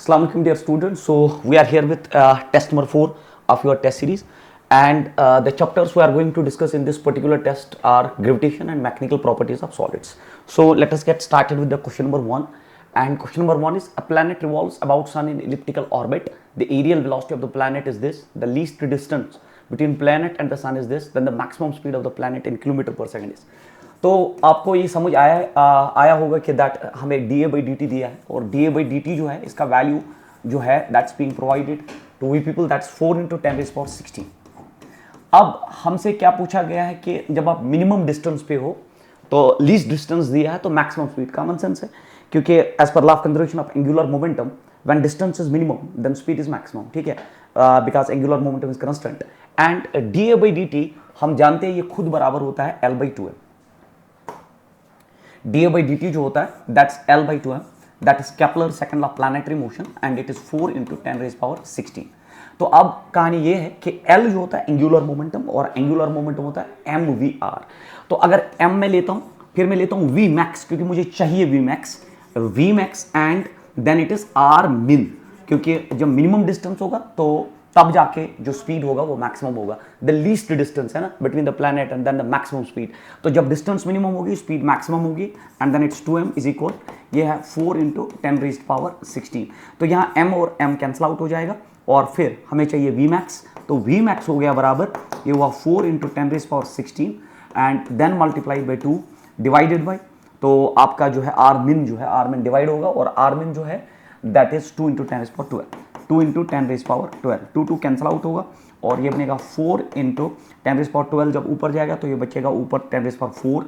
Assalamu alaikum dear students. So we are here with test number 4 of your test series, and the chapters we are going to discuss in this particular test are gravitation and mechanical properties of solids. So let us get started with the question number 1, and question number 1 is: a planet revolves about sun in elliptical orbit. The aerial velocity of the planet is this, the least distance between planet and the sun is this, then the maximum speed of the planet in kilometer per second is. तो आपको ये समझ आया होगा कि that हमें D A by D T दिया है, और D A by D T जो है इसका वैल्यू जो है that's being provided to we people, that's 4 × 10⁻16। अब हमसे क्या पूछा गया है कि जब आप मिनिमम डिस्टेंस पे हो तो लीस्ट डिस्टेंस दिया है तो मैक्सिमम स्पीड, कॉमन सेंस है, क्योंकि as per law of conservation of angular momentum when distance is minimum then speed is maximum, ठीक है, because angular momentum is constant. And D A by D T हम जानते हैं ये खुद बराबर होता है L/2m। D A by D T जो होता है that's L/2m, that is Kepler second law of planetary motion and it is 4 × 10⁻16। तो अब कहानी ये है कि L जो होता है एंगुलर मोमेंटम और एंगुलर मोमेंटम होता है mvr। तो अगर m में लेता हूं, फिर मैं लेता हूं v max क्योंकि मुझे चाहिए v max and then it is r min, क्योंकि जब मिनिमम डिस्टेंस होगा तो तब जाके जो स्पीड होगा वो मैक्सिमम होगा। द लीस्ट डिस्टेंस है ना between the planet and then the maximum speed. तो जब डिस्टेंस मिनिमम होगी स्पीड मैक्सिमम होगी, and then it's 2m is equal, ये है 4 × 10⁻16। तो यहाँ m और m कैंसल आउट हो जाएगा और फिर हमें चाहिए v max। तो v max हो गया बराबर, ये हुआ 4 × 10⁻16 and then multiplied by 2 divided by, तो आपका जो है r min जो है r min डिवाइड होगा, और r min जो है दैट इज 2 × 10⁻12, 2 × 10⁻12, 2 कैंसल आउट होगा और ये बनेगा 4 × 10⁻12। जब ऊपर जाएगा तो ये बचेगा ऊपर 10⁻4,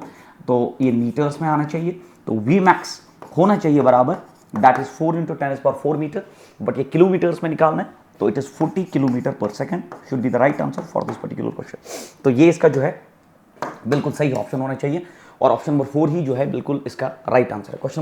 तो ये मीटर्स में आना चाहिए। तो v max होना चाहिए बराबर दैट इज 4 × 10⁻4 मीटर, बट ये किलोमीटर्स में निकालना है तो इट इज 40 किलोमीटर पर second should be the right answer for this particular question. तो ये इसका जो है बिल्कुल सही ऑप्शन होना चाहिए, और ऑप्शन नंबर 4 ही जो है बिल्कुल इसका राइट आंसर है। क्वेश्चन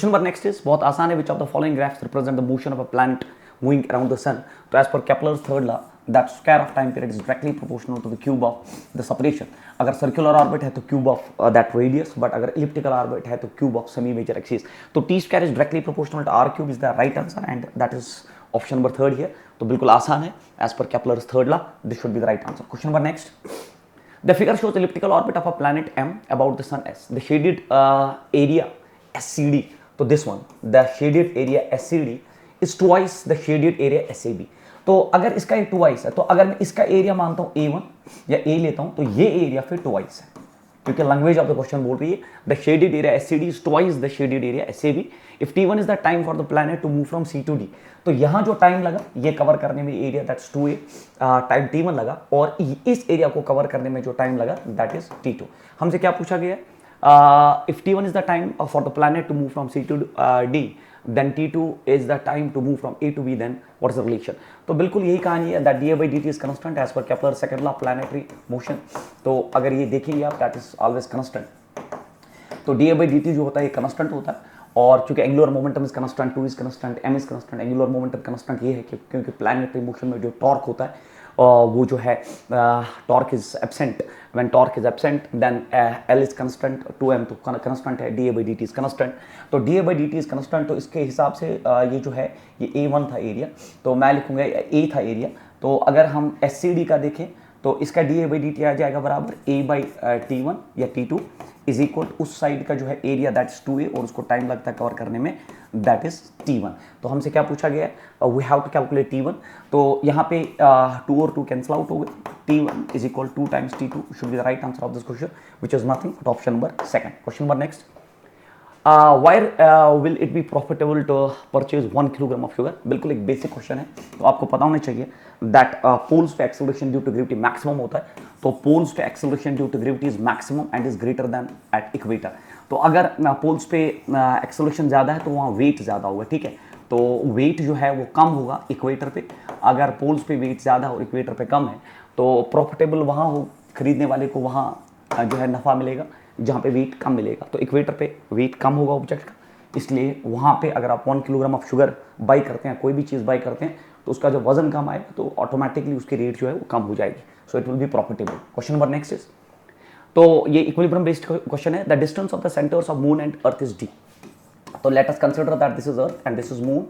नंबर नेक्स्ट इज बहुत आसान है। Which of the following graphs represent the motion of a planet moving around the sun. तो as per Kepler's third law that square of time period is directly proportional to the cube of the separation. अगर circular orbit है तो cube of that radius, but अगर elliptical orbit है तो cube of semi major axis. तो T square is directly proportional to R cube is the right answer, and that is option number 3 here. तो बिल्कुल आसान है, as per Kepler's third law this should be the right answer. Question number next, the figure shows the elliptical orbit of a planet M about the sun S. The shaded area SCD. So this one, the shaded area SCD is twice the shaded area SAB. तो अगर इसका एक twice है, तो अगर मैं इसका area मानता हूँ A1 या A लेता हूँ, तो ये एरिया फिर twice है, क्योंकि लैंग्वेज ऑफ द क्वेश्चन बोल रही है the shaded area SCD is twice the shaded area SAB if T1 is the time for the planet to move from C to D। तो यहाँ जो टाइम लगा ये कवर करने में area that's 2A time T1 लगा, और इस एरिया को कवर करने में जो टाइम लगा दैट इज T2। हमसे क्या पूछा गया है, if T1 is the time for the planet to move from C to D then T2 is the time to move from A to B, then what is the relation। तो बिल्कुल यही कहानी है that dA by dt is constant as per Kepler second law planetary motion। तो अगर ये देखेंगे आप that is always constant। तो dA by dt जो होता है ये constant होता है, और चूंकि angular momentum is constant, 2 is constant, m is constant, angular momentum constant ये है कि क्योंकि प्लैनेटरी मोशन में जो टॉर्क होता है वो जो है torque is absent. When torque is absent then L is constant, 2m तो कंस्टेंट है, dA by dt is constant. तो dA by dt is constant, तो इसके हिसाब से ये जो है ये A1 था एरिया, तो मैं लिखूंगा A था एरिया। तो अगर हम SCD का देखें तो इसका dA by dt आ जाएगा बराबर A/T1 या T2 इज इक्वल उस साइड का जो है एरिया दैट्स 2A, और उसको टाइम लगता है कवर करने में दैट इज T1। तो हमसे क्या पूछा गया है, we have to calculate T1। तो यहाँ पे 2 और 2 कैंसल आउट हो गए, T1 is equal 2 × T2 should be the right answer of this question which is nothing but option number 2। Question number next, where will it be profitable to purchase 1 kilogram of sugar. बिल्कुल एक basic question है, तो आपको पता होना चाहिए that poles पे acceleration due to gravity maximum होता है। तो पोल्स पे acceleration due to gravity is maximum and is greater than at equator. तो अगर पोल्स पे एक्सेलरेशन ज़्यादा है तो वहाँ वेट ज़्यादा होगा, ठीक है, तो वेट जो है वो कम होगा इक्वेटर पे। अगर पोल्स पे वेट ज़्यादा और इक्वेटर पे कम है तो प्रॉफिटेबल वहाँ हो, खरीदने वाले को वहाँ जो है नफ़ा मिलेगा जहाँ पे वेट कम मिलेगा। तो इक्वेटर पे वेट कम होगा ऑब्जेक्ट का, इसलिए वहाँ पे अगर आप 1 किलोग्राम ऑफ शुगर बाई करते हैं, कोई भी चीज़ बाई करते हैं, तो उसका जब वजन कम आएगा तो ऑटोमेटिकली उसकी रेट जो है वो कम हो जाएगी। So it will be profitable. Question number next is, तो ये इक्विलिब्रियम बेस्ड क्वेश्चन है। The distance of the centres of moon and earth is D. तो let us consider that this is earth and this is moon.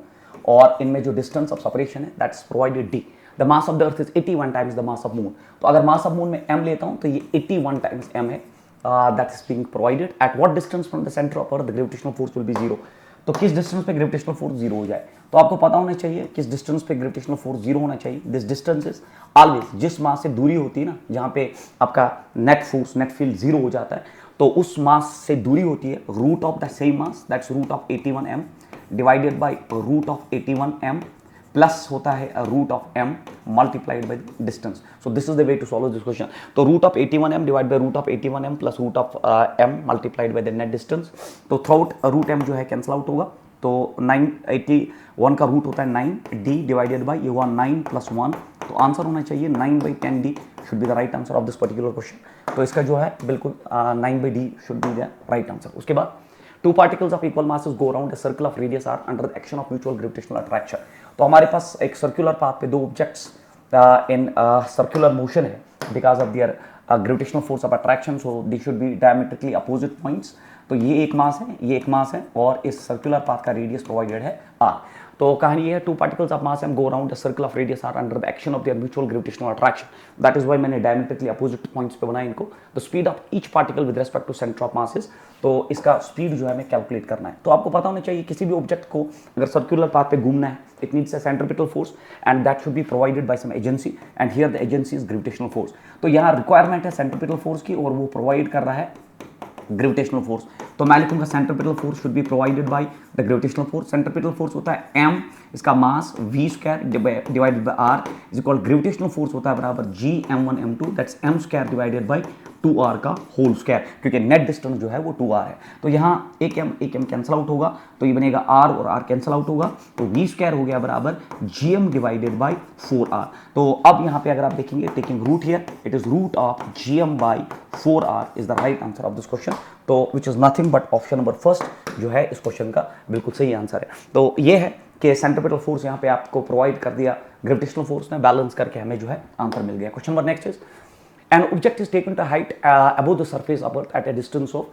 और इनमें जो distance of separation है that is provided D. The mass of the earth is 81 times the mass of moon. तो अगर mass of moon में m लेता हूं तो ये 81 टाइम्स m है, that is being provided. At what distance from the centre of earth the gravitational force will be 0। तो किस डिस्टेंस पे ग्रेविटेशनल फोर्स 0 हो जाए, तो आपको पता होना चाहिए किस डिस्टेंस पे ग्रेविटेशनल फोर्स 0 होना चाहिए। दिस डिस्टेंस इज ऑलवेज, जिस मास से दूरी होती है ना, जहां पे आपका नेट फोर्स नेट फील्ड 0 हो जाता है, तो उस मास से दूरी होती है root of the same mass, that's root of 81m divided by root of 81m plus होता है root of m multiplied by distance. So this is the way to solve this question. तो root of 81m divide by root of 81m plus root of m multiplied by the net distance. तो throughout root m जो है cancel out होगा, तो 981 का root होता है 9d divided by ये हुआ 9 प्लस 1, तो आंसर होना चाहिए 9/10d should be the right answer of this particular question. तो इसका जो है बिल्कुल 9/d should be the right answer. उसके बाद two particles of equal masses go around a circle of radius r under the action of mutual gravitational attraction। तो हमारे पास एक सर्कुलर पाथ पे दो ऑब्जेक्ट्स इन सर्कुलर मोशन है because of their gravitational force of attraction, so they should be diametrically opposite points. तो ये एक मास है, ये एक मास है, और इस सर्कुलर पाथ का रेडियस प्रोवाइडेड है r। तो कहानी ये है, two particles of mass m go around the circle of radius r under the action of their mutual gravitational attraction. That is why मैंने डायमेट्रिकली अपोजिट पॉइंट्स पे बनाया इनको। The speed of each particle with respect to centre of mass is, तो इसका speed जो है हमें calculate करना है। तो आपको पता होना चाहिए किसी भी ऑब्जेक्ट को अगर सर्कुलर पाथ पे घूमना है, it needs a centripetal force and that should be provided by some agency, and here the agency is gravitational force. तो यहाँ रिक्वायरमेंट है सेंट्रिपिटल फोर्स की और वो प्रोवाइड कर रहा है ग्रेविटेशनल फोर्स। तो मैं लिखूंगा centripetal force should be provided by the gravitational force. Centripetal force होता है m, इसका मास v² divided by r is equal gravitational force होता है बराबर g m1 m2 that's m² divided by 2r का होल स्क्वायर, क्योंकि नेट डिस्टेंस जो है वो 2r है। तो यहाँ एक m कैंसिल आउट होगा, तो ये बनेगा r और r कैंसिल आउट होगा, तो v² हो गया बराबर gm डिवाइडेड बाय 4r। तो अब यहाँ पे अगर आप देखेंगे taking root here it is root of gm by 4r is the right answer of this question. तो which is nothing but option number first जो है इस क्वेश्चन का बिल्कुल सही आंसर है। तो ये है कि सेंट्रिपिटल फोर्स यहाँ पे आपको प्रोवाइड कर दिया, ग्रेविटेशनल फोर्स ने बैलेंस करके हमें जो है आंसर मिल गया। Question number next is an object is taken to height above the surface of earth at a distance of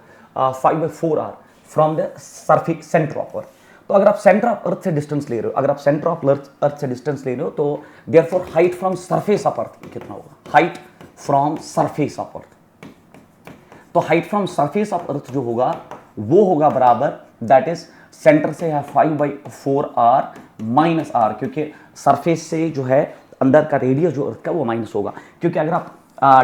5/4r from the surface center of earth। तो अगर आप सेंटर ऑफ अर्थ से डिस्टेंस ले रहे हो, अगर आप सेंटर ऑफ अर्थ से डिस्टेंस ले रहे हो, तो therefore height from surface of earth कितना होगा, height from surface of earth. तो height from surface of earth जो होगा वो होगा बराबर दैट इज सेंटर से है 5/4r माइनस r, क्योंकि सरफेस से जो है अंदर का रेडियस जो अर्थ का वो माइनस होगा, क्योंकि अगर आप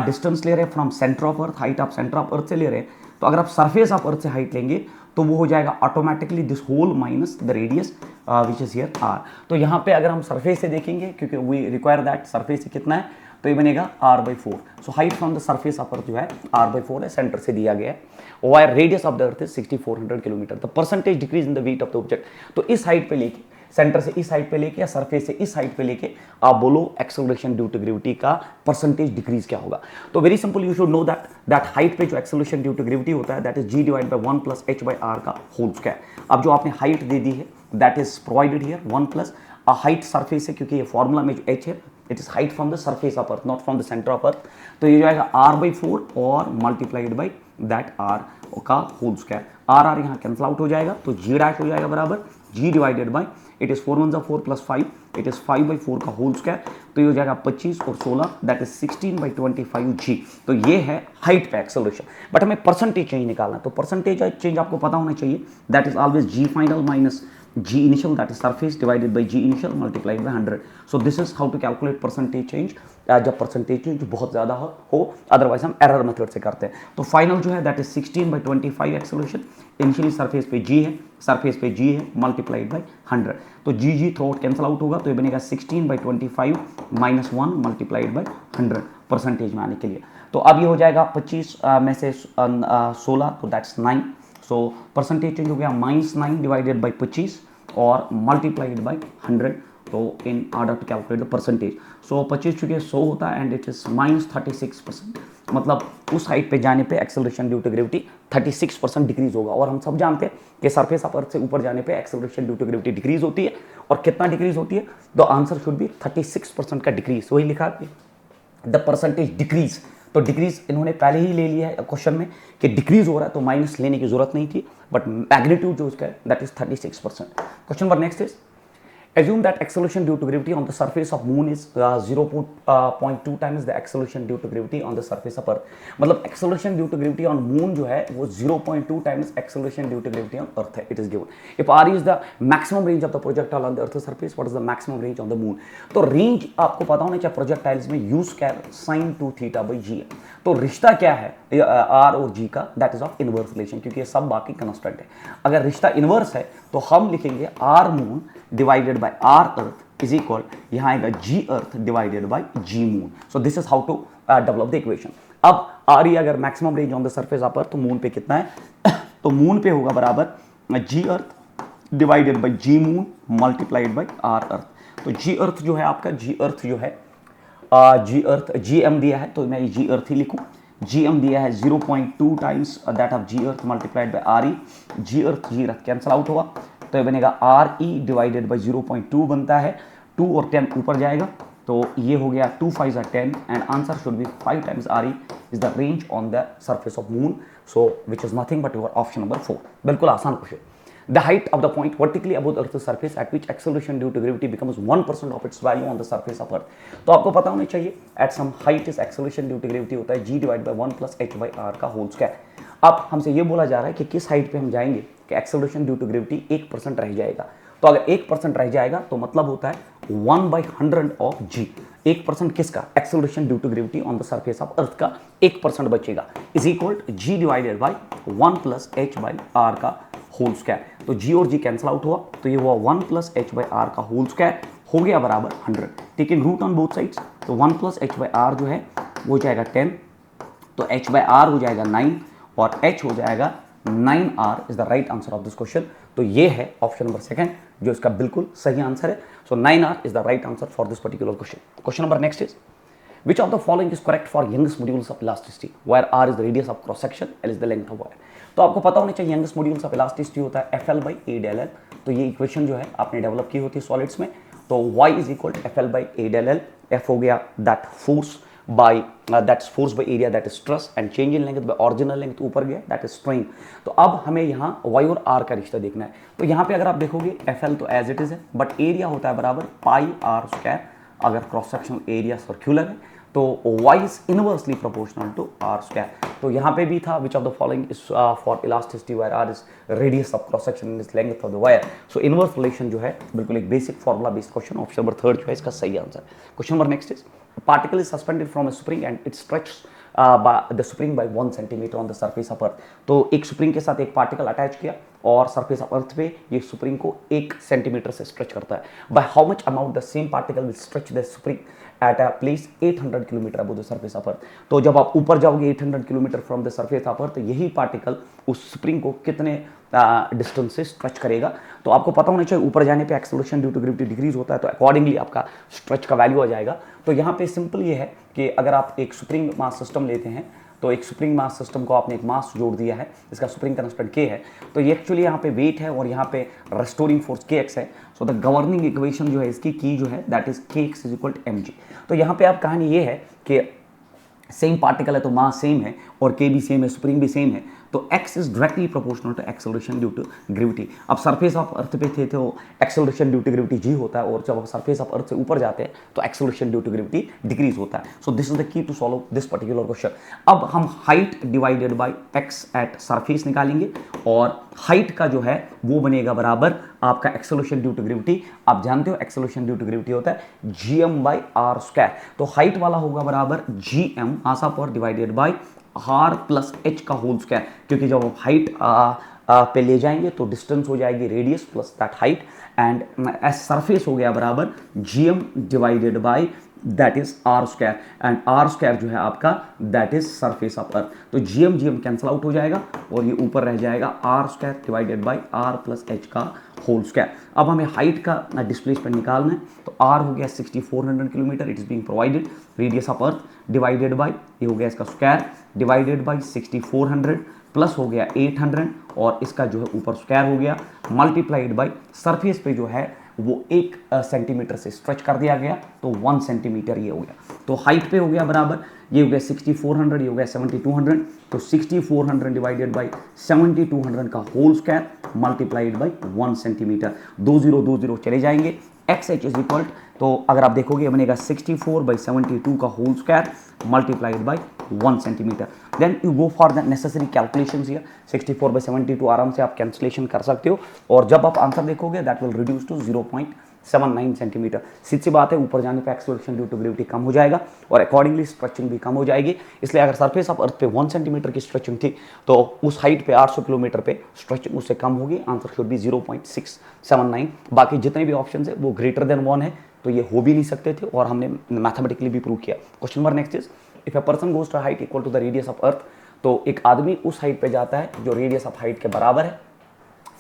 डिस्टेंस ले रहे हैं from centre of earth, height आप सेंटर ऑफ अर्थ से ले रहे हैं, तो अगर आप सरफेस ऑफ अर्थ से हाइट लेंगे तो वो हो जाएगा automatically this whole minus the radius which is here r। तो यहाँ पे अगर हम सरफेस से देखेंगे, क्योंकि वी रिक्वायर दैट सरफेस से कितना है, तो ये बनेगा r/4। So height from the surface of earth जो है r/4 है, सेंटर से दिया गया है। Wire radius of the earth is 6400 kilometre. The percentage decrease in the weight of the object. तो इस हाइट पे लेके, सेंटर से इस हाइट पे लेके या सरफेस से इस हाइट पे लेके आप बोलो एक्सेलरेशन ड्यू टू ग्रेविटी का परसेंटेज डिक्रीज क्या होगा। तो very simple, you should know that height पे जो एक्सेलरेशन ड्यू टू ग्रेविटी होता है that is g divide by 1 plus h/r का होल स्क्वायर। अब जो आपने हाइट दे दी है that is provided here 1 plus height surface है, क्योंकि ये फॉर्मूला में जो h है it is height from the surface of earth not from the centre of earth. तो ये जाएगा r/4 और मल्टीप्लाइड बाई दैट r का होल स्क्वायर। r यहाँ कैंसिल आउट हो जाएगा, तो g डैश हो जाएगा बराबर g divided by it is 4 1 4 plus 5 it is 5/4 का होल स्क्वायर। तो ये हो जाएगा 25 और 16 दैट इज 16/25g। तो ये है हाइट पे एक्सेलरेशन, बट हमें परसेंटेज चेंज निकालना है। तो परसेंटेज चेंज आपको पता होना चाहिए that is always g final minus g initial that is surface divided by g initial multiplied by 100। so this is how to calculate percentage change जब percentage change बहुत ज़्यादा हो, अदरवाइज हम एरर मेथड से करते हैं। तो फाइनल जो है that is 16/25 acceleration. Initially surface पे g है, सरफेस पे g है मल्टीप्लाइड बाई 100। तो g through out cancel out होगा, तो ये बनेगा 16/25 माइनस 1 मल्टीप्लाइड बाई 100 परसेंटेज में आने के लिए। तो अब ये हो जाएगा 25 में से 16, तो दैट्स 9। सो परसेंटेज चेंज हो गया -9 डिवाइडेड बाई 25 और मल्टीप्लाइड बाई 100। तो in order to calculate the percentage, so 25 चूँकि 100 होता है एंड इट इज -36%। मतलब उस हाइट पे जाने पे acceleration due to gravity 36% decrease होगा। और हम सब जानते हैं कि सरफेस ऑफ अर्थ से ऊपर जाने पे acceleration due to gravity decrease होती है। और कितना डिक्रीज होती है, तो आंसर शुड बी 36% का डिक्रीज। वही लिखा है द परसेंटेज डिक्रीज। तो डिक्रीज इन्होंने पहले ही ले लिया है क्वेश्चन में कि डिक्रीज हो रहा है, तो माइनस लेने की जरूरत नहीं थी, बट मैग्नीट्यूड जो उसका है that is 36%। Question number next is Assume that acceleration due to gravity on the surface of moon is 0.2 times the acceleration due to gravity on the surface of earth. मतलब acceleration due to gravity on moon जो है वो 0.2 times acceleration due to gravity on earth है. It is given. If r is the maximum range of the projectile on the earth's surface, what is the maximum range on the moon? तो range आपको पता होना चाहिए projectiles में u square sin 2 theta by g है. तो रिश्ता क्या है r और g का? That is of inverse relation, क्योंकि ये सब बाकी constant है. अगर रिश्ता inverse है तो हम लिखेंगे r moon divided by r earth is equal, यहाँ आएगा g earth divided by g moon. So this is how to develop the equation. अब re अगर maximum range on the surface of earth तो moon पे कितना है? तो moon पे होगा बराबर g earth divided by g moon multiplied by r earth. तो g earth जो है आपका, g earth जो है g earth, gm दिया है तो मैं g earth ही लिखूं. gm दिया है 0.2 times that of g earth multiplied by re. g earth cancel out होगा तो ये बनेगा re डिवाइडेड बाई 0.2 बनता है. 2 और 10 ऊपर जाएगा तो ये हो गया 2 5 10 and answer should be 5 times re is the range on the surface of moon. So which is nothing but your option number 4. बिल्कुल आसान question. The height of the point vertically above the Earth's surface at which acceleration due to gravity becomes 1% of its value on the surface of Earth. तो आपको पता होना चाहिए at some height is acceleration due to gravity होता है g divided by 1 plus h by r का whole square. अब हमसे ये बोला जा रहा है कि किस हाइट पे हम जाएंगे कि acceleration due to gravity 1% रह जाएगा. तो अगर 1% रह जाएगा तो मतलब होता है 1/100 ऑफ g. 1% किसका? Acceleration due to gravity on the surface of earth का 1% बचेगा is equal to g divided by 1 plus h by r का होल स्क्वायर. तो g और g कैंसिल आउट हुआ तो ये हुआ 1 प्लस h बाई r का होल स्क्वायर हो गया बराबर 100. Taking root on both sides तो 1 प्लस h बाई r जो है वो हो जाएगा 10, तो h बाई r हो जाएगा 9 और h हो जाएगा 9r is the right answer of this question. तो ये है ऑप्शन नंबर सेकंड जो इसका बिल्कुल सही आंसर है. सो 9r is the right answer for this particular question. Question number next is which of the following is correct for youngest modules of elasticity where r is the radius of cross section, l is the length of wire. तो आपको पता होना चाहिए youngest modules of elasticity होता है FL by A del L. तो ये equation जो है आपने डेवलप की होती है सॉलिड्स में. तो y is equal to FL by A del L. F हो गया that force by that's force by area that is stress and change in length by original length ऊपर गया that is strain. तो अब हमें यहाँ y और r का रिश्ता देखना है. तो यहाँ पे अगर आप देखोगे FL तो एज इट इज है बट एरिया होता है बराबर पाई r स्क्वायर. अगर क्रॉस सेक्शन एरिया सर्क्यूलर है तो y is inversely proportional to r square. तो यहाँ पे भी था which of the following is for elasticity where r is radius of cross section is length of the wire. So inverse relation जो है बिल्कुल एक basic formula based question. Option number 3 जो है इसका सही answer. Question number next is particle is suspended from a spring and it stretches the spring by 1 centimetre on the surface of earth. तो एक स्प्रिंग के साथ एक पार्टिकल अटैच किया और सरफेस ऑफ अर्थ पे ये स्प्रिंग को 1 सेंटीमीटर से स्ट्रेच करता है. By how much amount the same particle will stretch the spring at a place 800 kilometre above the surface of earth. तो जब आप ऊपर जाओगे 800 kilometre from the surface of earth तो यही पार्टिकल उस स्प्रिंग को कितने डिस्टेंस से स्ट्रेच करेगा. तो आपको पता होना चाहिए ऊपर जाने पे acceleration due to gravity decrease होता है तो अकॉर्डिंगली आपका स्ट्रेच का वैल्यू आ जाएगा. तो यहाँ पे सिंपल ये है कि अगर आप एक स्प्रिंग मास सिस्टम लेते हैं तो एक स्प्रिंग मास सिस्टम को आपने एक मास जोड़ दिया है, इसका स्प्रिंग कांस्टेंट k है. तो ये एक्चुअली यहाँ पे वेट है और यहाँ पे रेस्टोरिंग फोर्स kx है. सो द गवर्निंग इक्वेशन जो है इसकी की जो है that is kx is equal to mg. तो यहाँ पे आप कहानी ये है कि सेम पार्टिकल है तो मास सेम है और k भी सेम है, स्प्रिंग भी सेम है. तो x is directly proportional to acceleration due to gravity. अब सरफेस ऑफ अर्थ पे थे तो acceleration due to gravity g होता है और जब आप सरफेस ऑफ अर्थ से ऊपर जाते हैं तो acceleration due to gravity decrease होता है. So this is the key to solve this particular question. अब हम height divided by x at surface निकालेंगे और हाइट का जो है वो बनेगा बराबर आपका एक्सेलरेशन ड्यू टू ग्रेविटी. आप जानते हो एक्सेलरेशन ड्यू टू ग्रेविटी होता है gm बाई r स्क्वायर. तो हाइट वाला होगा बराबर gm आशा पर divided by r plus h का होल स्क्वायर, क्योंकि जब हम हाइट पे ले जाएंगे तो डिस्टेंस हो जाएगी radius plus that height and S surface हो गया बराबर gm divided by that is r square and r square जो है आपका that is surface of earth. तो gm कैंसिल आउट हो जाएगा और ये ऊपर रह जाएगा r square divided by r plus h का होल स्क्वायर. अब हमें हाइट का डिस्प्लेसमेंट निकालना है तो r हो गया 6400 kilometre it is being provided. Radius of earth divided by ये हो गया इसका स्क्वायर डिवाइडेड बाई 6400 प्लस हो गया 800 और इसका जो है ऊपर स्क्वायर हो गया मल्टीप्लाइड बाई सरफेस पे जो है वो 1 सेंटीमीटर से स्ट्रेच कर दिया गया तो 1 सेंटीमीटर ये हो गया. तो हाइट पे हो गया बराबर ये हो गया 6400 ये हो गया 7200. तो 6400 डिवाइडेड बाई 7200 का whole square multiplied by 1 centimetre. 20 चले जाएंगे एक्स एच इज इक्वल, तो अगर आप देखोगे बनेगा 64/72 का whole square multiplied by 1 centimetre. Then you go for the necessary calculations here. 64/72 आराम से आप कैंसलेशन कर सकते हो, और जब आप आंसर देखोगे that will reduce to 0.79 centimetre. सीधी सी बात है, ऊपर जाने पे एक्सेलरेशन ड्यू टू ग्रेविटी कम हो जाएगा और अकॉर्डिंगली स्ट्रेचिंग भी कम हो जाएगी। इसलिए अगर सरफेस ऑफ अर्थ पे 1 सेंटीमीटर की स्ट्रेचिंग थी तो उस हाइट पे 800 किलोमीटर पे स्ट्रेचिंग उससे कम होगी। Answer should be 0.679। बाकी जितने भी ऑप्शन है वो ग्रेटर देन 1 है, तो ये हो भी नहीं सकते थे और हमने मैथमेटिकली भी प्रूव किया। Question number next is, if a person goes to height equal to the radius of earth, तो एक आदमी उस हाइट पे जाता है जो रेडियस ऑफ हाइट के बराबर है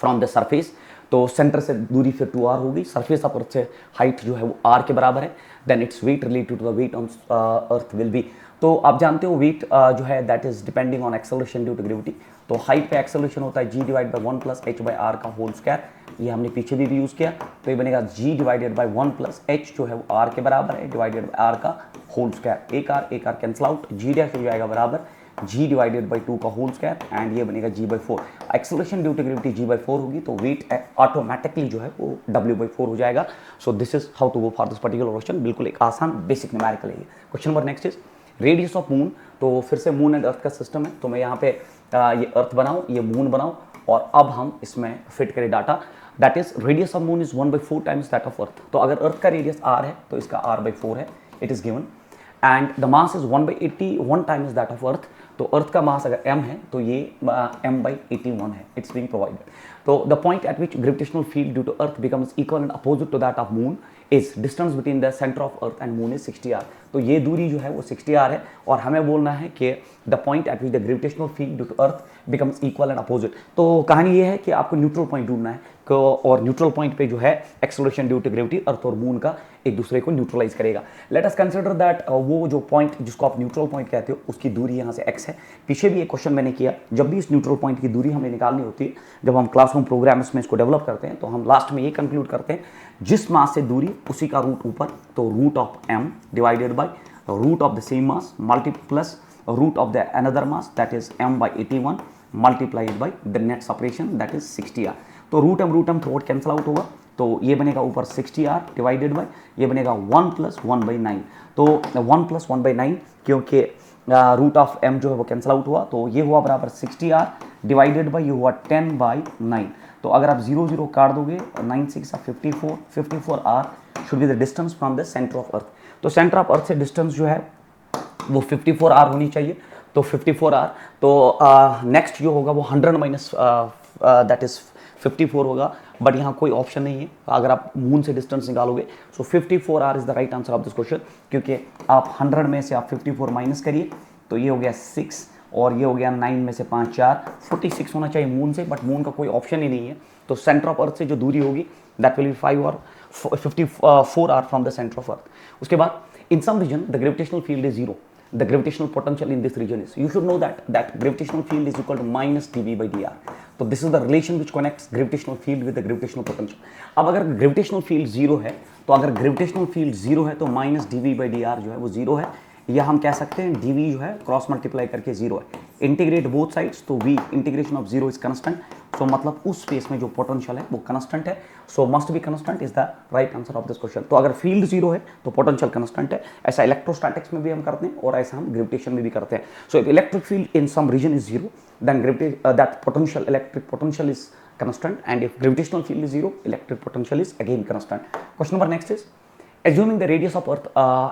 फ्रॉम द सरफेस, तो सेंटर से दूरी फिर 2r होगी, सरफेस ऑफ अर्थ से हाइट जो है वो r के बराबर है, then its weight related to the weight on earth will be. तो आप जानते हो वेट जो है that is depending on acceleration due to gravity. तो हाइट पे एक्सेलरेशन होता है g divide by 1 plus h by r का होल स्क्वायर, ये हमने पीछे भी यूज किया, तो ये बनेगा g divided by 1 plus h जो है वो r के बराबर है डिवाइडेड बाय r का होल स्क्वायर। एक r cancel out, g dash हो जाएगा बराबर g डिवाइडेड बाई 2 का होल स्क्वायर एंड ये बनेगा g/4। Acceleration due to gravity g/4 होगी, तो वेट ऑटोमेटिकली जो है वो w/4 हो जाएगा। So this is how to go for this particular question. बिल्कुल एक आसान बेसिक न्यूमेरिकल है। Question number next is radius of moon. तो फिर से मून एंड अर्थ का सिस्टम है, तो मैं यहाँ पे ये अर्थ बनाऊँ, ये मून बनाऊँ, और अब हम इसमें फिट करें data. That is radius of moon is 1/4 times that of earth. तो अगर अर्थ का रेडियस r है तो इसका r/4 है, it is given, and the mass is 1/81 times that of earth. तो अर्थ का मास अगर m है तो ये m/81 है, इट्स बीइंग प्रोवाइडेड। तो the point at which gravitational field due to earth becomes equal and opposite to that of moon is distance between the centre of earth and moon is 60r। तो ये दूरी जो है वो 60r है, और हमें बोलना है कि the point at which the gravitational field due to earth becomes equal and opposite. तो कहानी ये है कि आपको न्यूट्रल पॉइंट ढूंढना है, और न्यूट्रल पॉइंट पे जो है एक्सेलरेशन ड्यू टू ग्रेविटी अर्थ और मून का एक दूसरे को न्यूट्रलाइज करेगा। लेट अस कंसीडर दैट वो जो पॉइंट जिसको आप न्यूट्रल पॉइंट कहते हो उसकी दूरी यहाँ से x है। पीछे भी एक क्वेश्चन मैंने किया, जब भी इस न्यूट्रल पॉइंट की दूरी हमें निकालनी होती है, जब हम क्लासरूम प्रोग्राम्स में इसको डेवलप करते हैं, तो हम लास्ट में ये कंक्लूड करते हैं जिस मास से दूरी उसी का रूट ऊपर, तो root of m divided by root of the same mass plus root of the another mass that is m/81 multiplied by the net separation that is 60r। तो रूट m थ्रोट कैंसिल आउट होगा, तो ये बनेगा ऊपर 60r divided by ये बनेगा 1 + 1/9। तो 1 + 1/9 क्योंकि रूट ऑफ m जो है वो कैंसिल आउट हुआ, तो ये हुआ बराबर 60r डिवाइडेड बाई ये हुआ 10/9। तो अगर आप 0 0 काट दोगे 9 6 54r should be the distance from the centre of earth. तो सेंटर ऑफ अर्थ से डिस्टेंस जो है वो 54r होनी चाहिए, तो 54r। तो नेक्स्ट जो होगा वो 100 माइनस दैट इज 54 होगा, बट यहाँ कोई ऑप्शन नहीं है अगर आप मून से डिस्टेंस निकालोगे। सो 54r is the right answer of this question, क्योंकि आप 100 में से आप 54 माइनस करिए तो ये हो गया 6 और ये हो गया 9 में से 5 4 46 होना चाहिए मून से, बट मून का कोई ऑप्शन ही नहीं है। तो सेंटर ऑफ अर्थ से जो दूरी होगी दैट विल बी 5 और 54r from the centre of earth. उसके बाद in some region the gravitational field is 0, the gravitational potential in this region is, you should know that gravitational field is equal to minus dV/dr. So this is the relation which connects gravitational field with the gravitational potential. अब अगर gravitational field 0 है, तो अगर gravitational field 0 है तो minus dV/dr जो है वो 0 है, या हम कह सकते हैं dV जो है क्रॉस मल्टीप्लाई करके 0 है। इंटीग्रेट बोथ साइड्स, तो v integration of 0 is constant, so मतलब उस स्पेस में जो पोटेंशियल है वो कंस्टेंट है, so must be constant is the right answer of this question. तो अगर फील्ड 0 है तो पोटेंशियल कंस्टेंट है, ऐसा इलेक्ट्रोस्टैटिक्स में भी हम करते हैं और ऐसा हम ग्रेविटेशन में भी करते हैं। So if electric field in some region is 0 then that potential electric potential is constant, and if gravitational field is 0 electric potential is again constant. Question number next is, assuming the radius of earth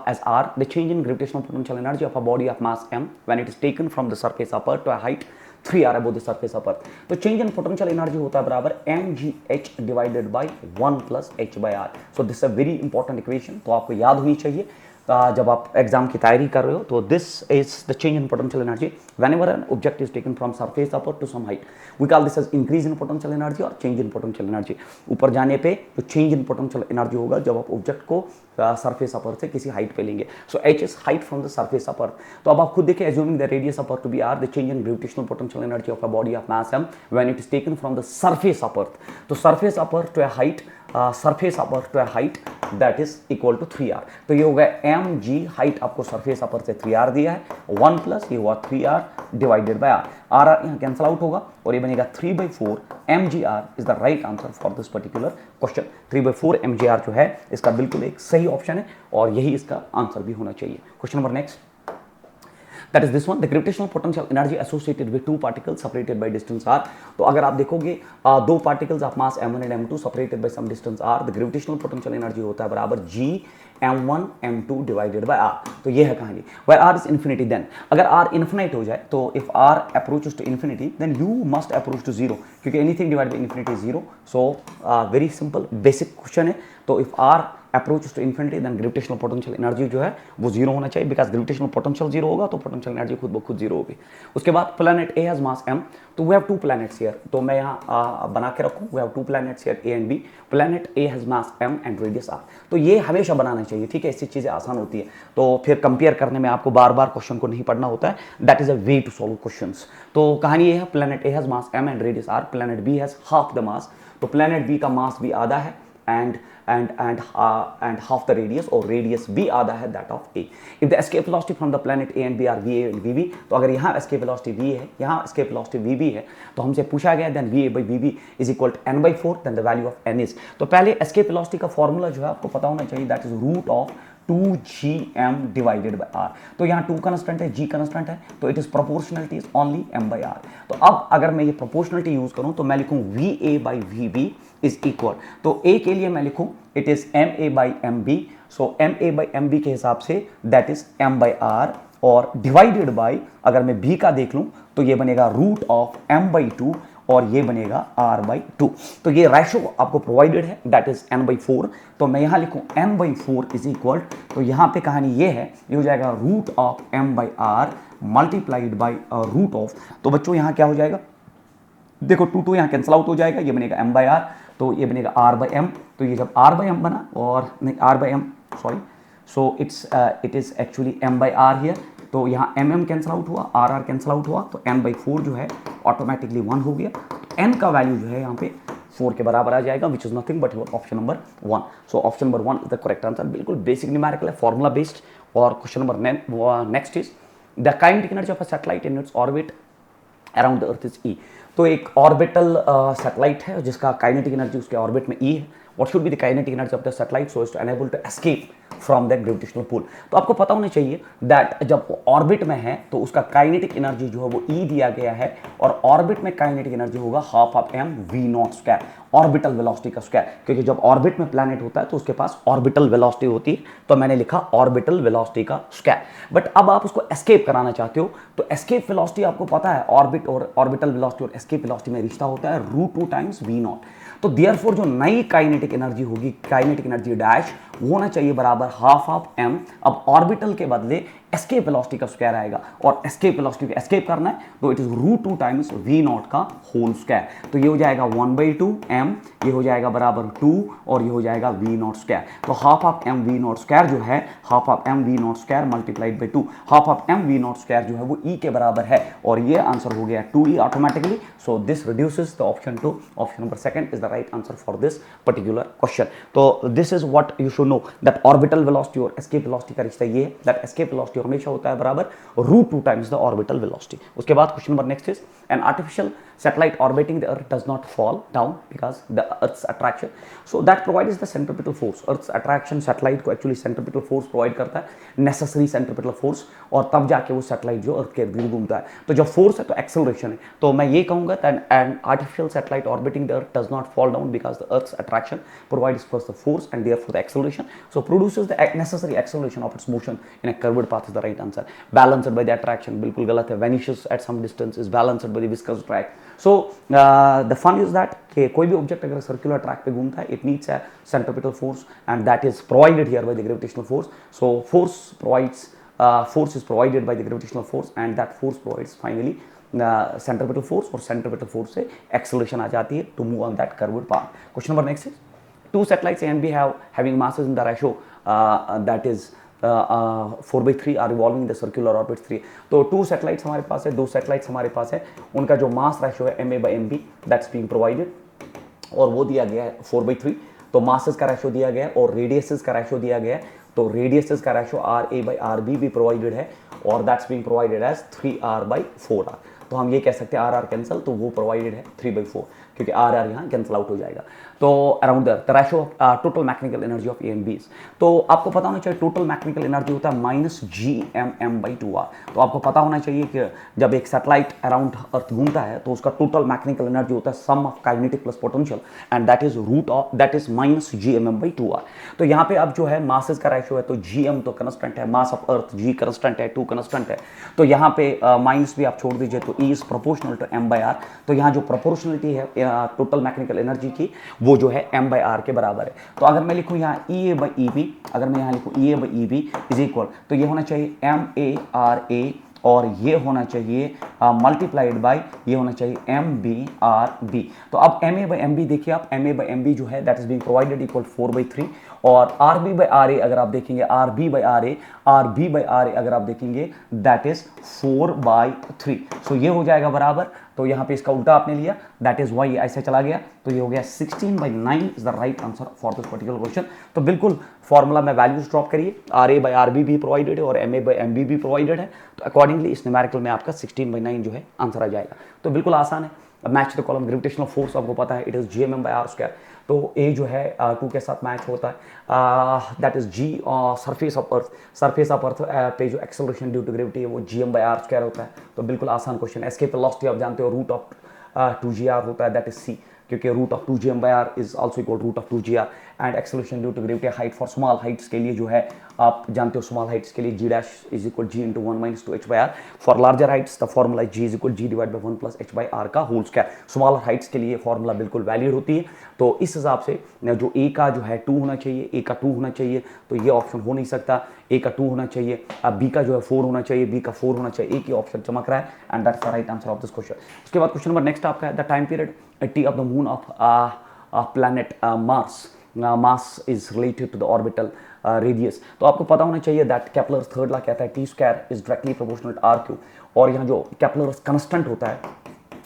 as r, the change in gravitational potential energy of a body of mass m when it is taken from the surface of earth to a height 3r above the surface of earth. तो change in potential energy होता है बराबर mgh divided by 1 plus h by r. So this is a very important equation, तो आपको याद होनी चाहिए जब आप एग्जाम की तैयारी कर रहे हो। तो this is the change in potential energy whenever an object is taken from surface upward to some height, we call this as increase in potential energy और चेंज इन पोटेंशियल एनर्जी। ऊपर जाने पे जो चेंज इन पोटेंशियल एनर्जी होगा जब आप object को surface upward से किसी हाइट पे लेंगे। सो h is height from the surface upward. तो अब आप खुद देखिए, assuming the radius of earth to be r, the change in gravitational potential energy of a body of mass m when it is taken from the surface of earth. तो surface of earth to a height, surface of earth to a height that is equal to 3r। तो ये हो गया mg height आपको surface upper से 3r दिया है, 1 plus ये हुआ 3r divided by r। r यहाँ कैंसिल आउट होगा और ये बनेगा 3/4 mgr is the right answer for this particular question. 3/4 mgr जो है इसका बिल्कुल एक सही ऑप्शन है और यही इसका आंसर भी होना चाहिए। Question number next, that is this one, the gravitational potential energy associated with two particles separated by distance r। तो अगर आप देखोगे दो particles of mass m1 and m2 separated by some distance r, the gravitational potential energy होता है बराबर g m1 m2 divided by r। तो ये है कहानी। where r is infinity, then अगर r infinite हो जाए तो if r approaches to infinity then u must approach to zero, क्योंकि anything divided by infinity is zero। so very simple basic question है। तो if r approaches to infinity then gravitational potential energy जो है वो zero होना चाहिए, because gravitational potential zero होगा तो पोटेंशियल एनर्जी खुद ब खुद जीरो होगी। उसके बाद planet A has mass m, तो we have two planets here, तो मैं यहाँ बना के रखूँ, we have two planets here A and B. Planet A has mass m and radius r, तो ये हमेशा बनाना चाहिए, ठीक है, इससे चीज़ें आसान होती है। तो फिर कंपेयर करने में आपको बार बार क्वेश्चन को नहीं पढ़ना होता है, that is a way to solve questions. तो कहानी ये है, planet A has mass m and radius r, planet B has half the mass, तो प्लैनेट बी का मास भी आधा है and half the radius, और radius भी आधा है that of A। If the escape velocity from the planet A and B are VA and VB, तो अगर यहाँ escape velocity VA है, यहाँ escape velocity VB है, तो हमसे पूछा गया then VA by VB is equal to n/4, then the value of n is। तो पहले escape velocity का फॉर्मूला जो है आपको पता होना चाहिए, that is root of 2gm divided by r। तो यहाँ 2 कंस्टेंट है, g कंस्टेंट है, तो it is proportionality is only m by r। तो अब अगर मैं ये प्रोपोर्शनलिटी यूज करूं तो मैं लिखूं va by vb is equal, तो a के लिए मैं लिखूं it is ma by mb, so ma by mb के हिसाब say that is m by r, और डिवाइडेड बाय अगर मैं b का देख लूं तो ये बनेगा रूट ऑफ m/2 और ये बनेगा r/2। तो ये रेशो आपको प्रोवाइडेड है, दैट इज n/4। तो मैं यहाँ लिखूँ n/4 इज इक्वल, तो यहाँ पे कहानी ये है, ये हो जाएगा root of m/r multiplied by root of, तो बच्चों यहाँ क्या हो जाएगा, देखो 2 यहाँ कैंसिल आउट हो जाएगा, ये बनेगा m/r, तो ये बनेगा r/m। तो ये जब r/m बना, और नहीं r/m sorry, so it is actually m/r here, तो यहाँ mm कैंसिल आउट हुआ, rr कैंसिल आउट हुआ, तो n/4 जो है ऑटोमेटिकली 1 हो गया। तो n का वैल्यू जो है यहाँ पे 4 के बराबर आ जाएगा, which is nothing but your option number 1। So option number 1 is the correct answer, बिल्कुल बेसिक न्यूमेरिकल है, फॉर्मूला बेस्ड। और question number next is the kinetic energy of a satellite in its orbit around the earth is E। तो एक orbital satellite है जिसका kinetic energy उसके orbit में E है। What should be the kinetic energy of the satellite so as to enable to escape from that gravitational pull. तो आपको पता होना चाहिए दैट जब ऑर्बिट में है तो उसका काइनेटिक एनर्जी जो है वो E दिया गया है, और ऑर्बिट में काइनेटिक एनर्जी होगा half of m v0 square, orbital velocity का स्क्वायर, क्योंकि जब ऑर्बिट में प्लैनेट होता है तो उसके पास ऑर्बिटल वेलोसिटी होती है, तो मैंने लिखा ऑर्बिटल वेलोसिटी का स्क्वायर। बट अब आप उसको एस्केप कराना चाहते हो, तो एस्केप वेलोसिटी आपको पता है, ऑर्बिट और ऑर्बिटल वेलोसिटी और एस्केप वेलोसिटी में रिश्ता होता है √2 टाइम्स v0। तो देयरफॉर जो नई काइनेटिक एनर्जी होगी, काइनेटिक एनर्जी डैश, वो होना चाहिए बराबर हाफ ऑफ m। अब ऑर्बिटल के बदले एस्केप वेलोसिटी का स्क्वायर आएगा, और एस्केप वेलोसिटी को एस्केप करना है तो इट इज √2 टाइम्स v0 का होल स्क्वायर। तो ये हो जाएगा 1/2 m, ये हो जाएगा बराबर 2, और ये हो जाएगा v0 स्क्वायर। तो half of m v0 square जो है, half of m v0 square multiplied by 2, half of m v0 square जो है वो e के बराबर है, और ये आंसर हो गया 2e automatically. So this reduces the option to, option number 2 is the right answer for this particular question. तो this is what you should know, that orbital velocity और एस्केप वेलोसिटी का रिश्ता ये है, दैट एस्केप वेलोसिटी हमेशा होता है बराबर √2 टाइम्स द ऑर्बिटल वेलोसिटी। उसके बाद question number next is an artificial satellite orbiting the earth does not fall down because the earth's attraction, so that provides the centripetal force। earth's attraction satellite को actually centripetal force provide करता है, necessary centripetal force, और तब जाके वो satellite जो earth के इर्द गिर्द घूमता है। तो जब force है तो acceleration है, तो मैं ये कहूँगा that an artificial satellite orbiting the earth does not fall down because the earth's attraction provides first the force and therefore the acceleration, so produces the necessary acceleration of its motion in a curved path is the right answer। balanced by the attraction बिल्कुल गलत है, vanishes at some distance is balanced by the viscous drag। So the fun is that कि कोई भी object अगर circular track पे घूमता है, it needs a centripetal force and that is provided here by the gravitational force. So force is provided by the gravitational force and that force provides finally centripetal force, और centripetal force से acceleration आ जाती है to move on that curved path। Question number next is 2 satellites A and B having masses in the ratio that is 4/3 are revolving the circular orbit 3। तो 2 satellites हमारे पास है, 2 satellites हमारे पास है, उनका जो मास रेशियो है ma/mb दैट्स बीइंग प्रोवाइडेड, और वो दिया गया है 4/3। तो मासेस का रेशो दिया गया है और रेडियसेस का रेशो दिया गया है, तो रेडियसेस का रेशो RA/RB भी प्रोवाइडेड है और that's being provided as 3R/4R। तो हम ये कह सकते हैं RR कैंसिल, तो वो प्रोवाइडेड है 3/4, क्योंकि RR यहाँ कैंसिल आउट हो जाएगा। तो around the ratio of total mechanical energy of A and बीज, तो आपको पता होना चाहिए टोटल मैकेनिकल एनर्जी होता है -GMM/2R। तो आपको पता होना चाहिए कि जब एक सैटेलाइट अराउंड अर्थ घूमता है तो उसका टोटल मैकेनिकल एनर्जी होता है sum of kinetic plus potential, and that is -GMM/2R। तो यहाँ पे अब जो है मासेस का रेशो है, तो GM तो कंस्टेंट है, mass of earth G constant है, 2 कंस्टेंट है, तो यहाँ पे माइनस भी आप छोड़ दीजिए, तो E is proportional to M/R। तो यहाँ जो प्रोपोर्शनलिटी है टोटल मैकेनिकल एनर्जी की, वो जो है M/R के बराबर है। तो अगर मैं लिखूँ यहाँ EA/EB, अगर मैं यहाँ लिखूँ EA/EB इज इक्वल, तो ये होना चाहिए MARA और ये होना चाहिए मल्टीप्लाइड बाय ये होना चाहिए MBRB। तो अब MA/MB देखिए, आप MA/MB जो है that is being provided equal 4/3, और RB/RA अगर आप देखेंगे, RB/RA अगर आप देखेंगे दैट इज 4/3। सो ये हो जाएगा बराबर, तो यहाँ पे इसका उल्टा आपने लिया, दैट इज वाई ऐसे चला गया, तो ये हो गया 16/9 is the right answer for this particular question. तो बिल्कुल फॉर्मूला में वैल्यूज ड्रॉप करिए, RA/RB भी प्रोवाइडेड है और MA/MB भी प्रोवाइडेड है, तो अकॉर्डिंगली इस न्यूमेरिकल में आपका 16/9 जो है आंसर आ जाएगा। तो बिल्कुल आसान है। Match the column gravitational force आपको पता है, इट इज GMM/R²। तो ए जो है 2 के साथ मैच होता है, that is G surface of earth, surface of earth पे जो एक्सेलरेशन ड्यू टू ग्रेविटी है वो GM/R² होता है। तो बिल्कुल आसान क्वेश्चन। एस्केप वेलोसिटी आप जानते हो रूट ऑफ 2GR होता है, दैट इज C, क्योंकि root of 2GM/R is also equal root of 2GR। And acceleration due to gravity height for small heights के लिए जो है आप जानते हो, स्मॉल हाइट्स के लिए G' is equal G into 1 - 2h/R। For larger Heights the formula G is equal G divide by 1 + h/R का होल स्क्वायर। स्मॉलर हाइट्स के लिए फॉर्मूला बिल्कुल वैलिड होती है। तो इस हिसाब से जो A का जो है 2 होना चाहिए, A का 2 होना चाहिए, तो ये ऑप्शन हो नहीं सकता, A का 2 होना चाहिए। अब B का जो है 4 होना चाहिए, B का 4 होना चाहिए, एक ही ऑप्शन चमक रहा है, and that's the right answer of this question. उसके बाद क्वेश्चन नंबर नेक्स्ट आपका है, the time period T of the moon of planet Mars. Mass is related to the orbital radius. तो आपको पता होना चाहिए दैट केपलर्स थर्ड लॉ कहता है T² is directly proportional to R3, और यहाँ जो केपलर्स कंस्टेंट होता है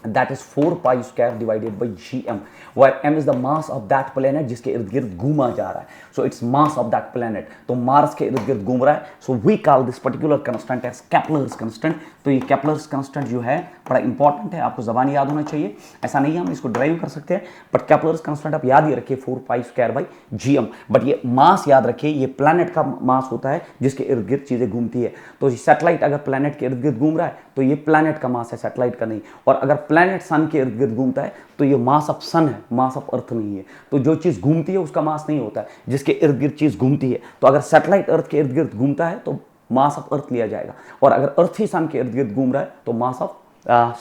that is 4π² divided by GM, where M is the mass of that planet जिसके इर्द गिर्द घूमा जा रहा है, so it's mass of that planet, तो मार्स के इर्द गिर्द घूम रहा है, so we call this particular constant as Kepler's constant। तो ये Kepler's constant जो है बड़ा इंपॉर्टेंट है, आपको ज़बानी याद होना चाहिए, ऐसा नहीं है हम इसको ड्राइव कर सकते हैं, बट Kepler's constant आप याद ही रखिए 4π² by GM। बट ये मास याद रखिए, ये प्लैनेट का मास होता है जिसके इर्द गिर्द चीज़ें घूमती है। तो सैटेलाइट अगर प्लैनेट के इर्द गिर्द घूम रहा है तो ये प्लैनेट का मास है, सैटेलाइट का नहीं। और अगर प्लैनेट सन के इर्द गिर्द घूमता है तो ये मास ऑफ सन है, मास ऑफ अर्थ नहीं है। तो जो चीज़ घूमती है उसका मास नहीं होता है, जिसके इर्द गिर्द चीज़ घूमती है। तो अगर सैटेलाइट अर्थ के इर्द गिर्द घूमता है तो मास ऑफ अर्थ लिया जाएगा, और अगर अर्थ ही सन के इर्द गिर्द घूम रहा है तो मास ऑफ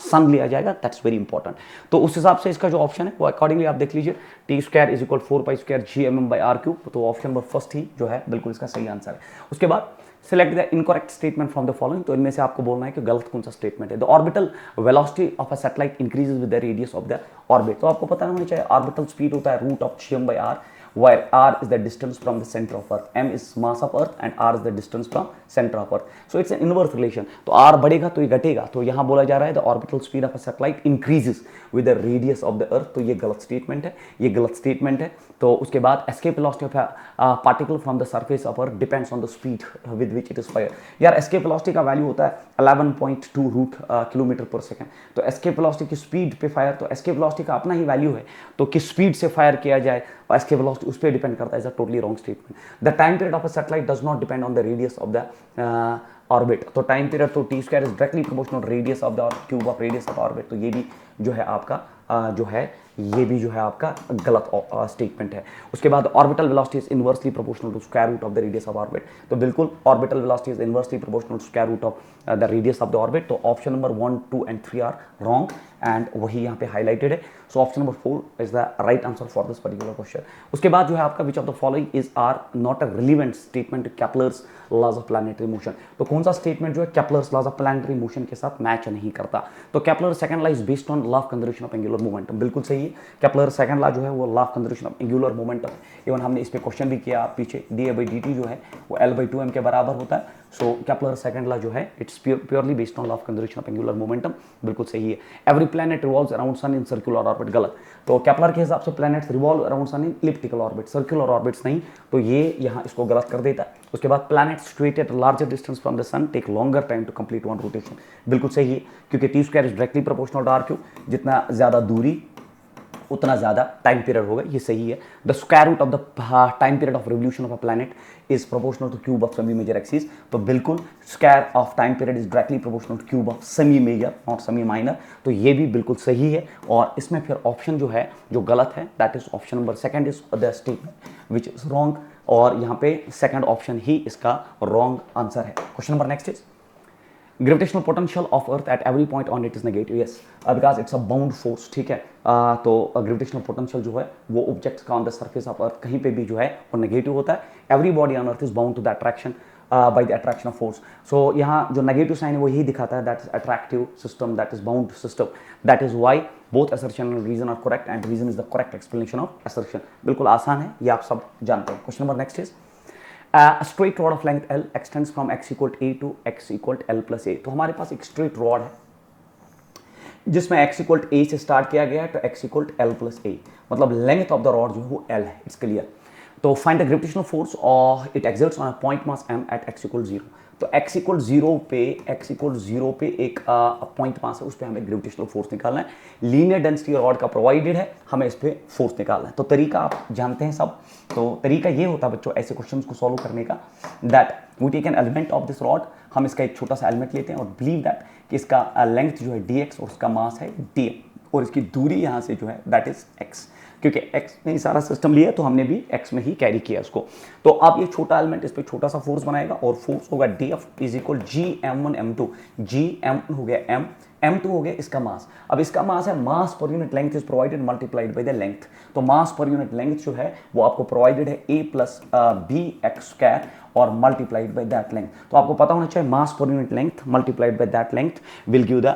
सन लिया जाएगा। That's very important. तो उस हिसाब से इसका जो ऑप्शन है वो अकॉर्डिंगली आप देख लीजिए, T² इज इक्वल 4π² GMM/R3। तो ऑप्शन नंबर फर्स्ट ही जो है बिल्कुल इसका सही आंसर है। उसके बाद select the incorrect statement from the following. तो इनमें से आपको बोलना है कि गलत कौन सा स्टेटमेंट है। The orbital velocity of a satellite increases with the radius of the orbit. तो आपको पता होना चाहिए ऑर्बिटल स्पीड होता है root of GM/R, where R is the distance from the center of Earth, M is mass of Earth and R is the distance from center of Earth. So it's an inverse relation. तो R बढ़ेगा तो ये घटेगा। तो यहाँ बोला जा रहा है the orbital speed of a satellite increases with the radius of the Earth। तो ये गलत स्टेटमेंट है, ये गलत स्टेटमेंट है। तो उसके बाद escape velocity of a particle from the surface of Earth depends on the speed with which it is fired। यार escape velocity का वैल्यू होता है 11.2 किलोमीटर पर सेकेंड। तो escape velocity की स्पीड पे फायर, तो escape velocity का अपना ही वैल्यू है, तो किस स्पीड से फायर किया जाए और escape velocity उस पर डिपेंड करता है। Is a totally wrong statement. The time period of a satellite does not depend on the radius of the orbit. तो टाइम पीरियड तो T² is directly proportional radius of the cube of radius of orbit. तो ये भी जो है आपका जो है ये भी जो है आपका गलत स्टेटमेंट है। उसके बाद orbital velocity is inversely proportional to square root of the radius of orbit. तो बिल्कुल orbital velocity is inversely proportional to square root of the radius of the orbit. तो option number 1, 2 and 3 are wrong, and वही यहाँ पे highlighted है। So option number 4 is the right answer for this particular question. उसके बाद जो है आपका which of the following is are not a relevant statement Kepler's laws of planetary motion. तो कौन सा स्टेटमेंट जो है Kepler's laws of planetary motion के साथ मैच नहीं करता। तो Kepler second law is based on law of conservation of angular momentum. बिल्कुल सही है। है। केपलर सेकंड लॉ जो है वो law of conservation of angular momentum, even हमने इस पे क्वेश्चन भी किया पीछे, dA/dt जो है वो L/2m के बराबर होता है। सो केपलर सेकंड लॉ जो है it's purely based on law of conservation of angular momentum, बिल्कुल सही है। Every planet revolves around sun in circular orbit, गलत। तो केपलर के हिसाब से planets revolve around sun in elliptical orbit, circular orbits नहीं, तो ये यहाँ इसको गलत कर देता है। उसके बाद planets situated larger distance from the sun take longer time to complete one rotation, बिल्कुल सही है, क्योंकि T square is directly proportional to R cube, जितना ज्यादा दूरी उतना ज्यादा टाइम पीरियड होगा, ये सही है। The square root of the time period of revolution of a planet is proportional to cube of semi major axis, तो बिल्कुल square of time period is directly proportional to cube of semi major not semi minor, तो ये भी बिल्कुल सही है। और इसमें फिर ऑप्शन जो है जो गलत है that is option number second is the statement which is wrong, और यहाँ पे सेकंड ऑप्शन ही इसका रॉन्ग आंसर है। Question number next is gravitational potential of earth at every point on it is negative, yes because it's a bound force, ठीक है। तो gravitational potential जो है वो ऑब्जेक्ट्स का on the surface of earth कहीं पे भी जो है वो नेगेटिव होता है। Every body on earth is bound to the attraction by the attraction of force. So यहाँ जो नेगेटिव साइन है वो यही दिखाता है that is attractive system, that is bound system, that is why both assertion and reason are correct and reason is the correct explanation of assertion, बिल्कुल आसान है, ये आप सब जानते हैं। Question number next is a straight rod of length L extends from x equal to a to x equal to L plus a, तो हमारे पास एक स्ट्रेट रॉड है जिसमें x इक्वल टू a से स्टार्ट किया गया है तो x equal to L plus a, मतलब लेंथ ऑफ द रॉड जो है वो L है, इट्स क्लियर। तो फाइंड द ग्रेविटेशनल फोर्स और it exerts on a point mass m at x equal 0, तो x इक्वल 0 पे एक पॉइंट मास है, उस पर हमें ग्रेविटेशनल फोर्स निकालना है। लीनियर डेंसिटी रॉड का प्रोवाइडेड है, हमें इस पर फोर्स निकालना है। तो तरीका आप जानते हैं सब, तो तरीका ये होता है बच्चों ऐसे क्वेश्चंस को सॉल्व करने का, that we take an element of this rod, हम इसका एक छोटा सा एलिमेंट लेते हैं और बिलीव दैट कि इसका लेंथ जो है dx और उसका मास है dm और इसकी दूरी यहाँ से जो है दैट इज x, क्योंकि x ने सारा सिस्टम लिया तो हमने भी x में ही कैरी किया इसको। तो अब ये छोटा एलिमेंट इस पर छोटा सा फोर्स बनाएगा और फोर्स होगा dF is equal gm1 m2, gm1 हो गया m, m2 हो गया इसका मास। अब इसका मास है mass per unit length is provided multiplied by the length, तो मास पर यूनिट लेंथ जो है वो आपको प्रोवाइडेड है a plus B X square और मल्टीप्लाइड बाय दैट लेंथ। तो आपको पता होना चाहिए mass per unit length multiplied by that length will give the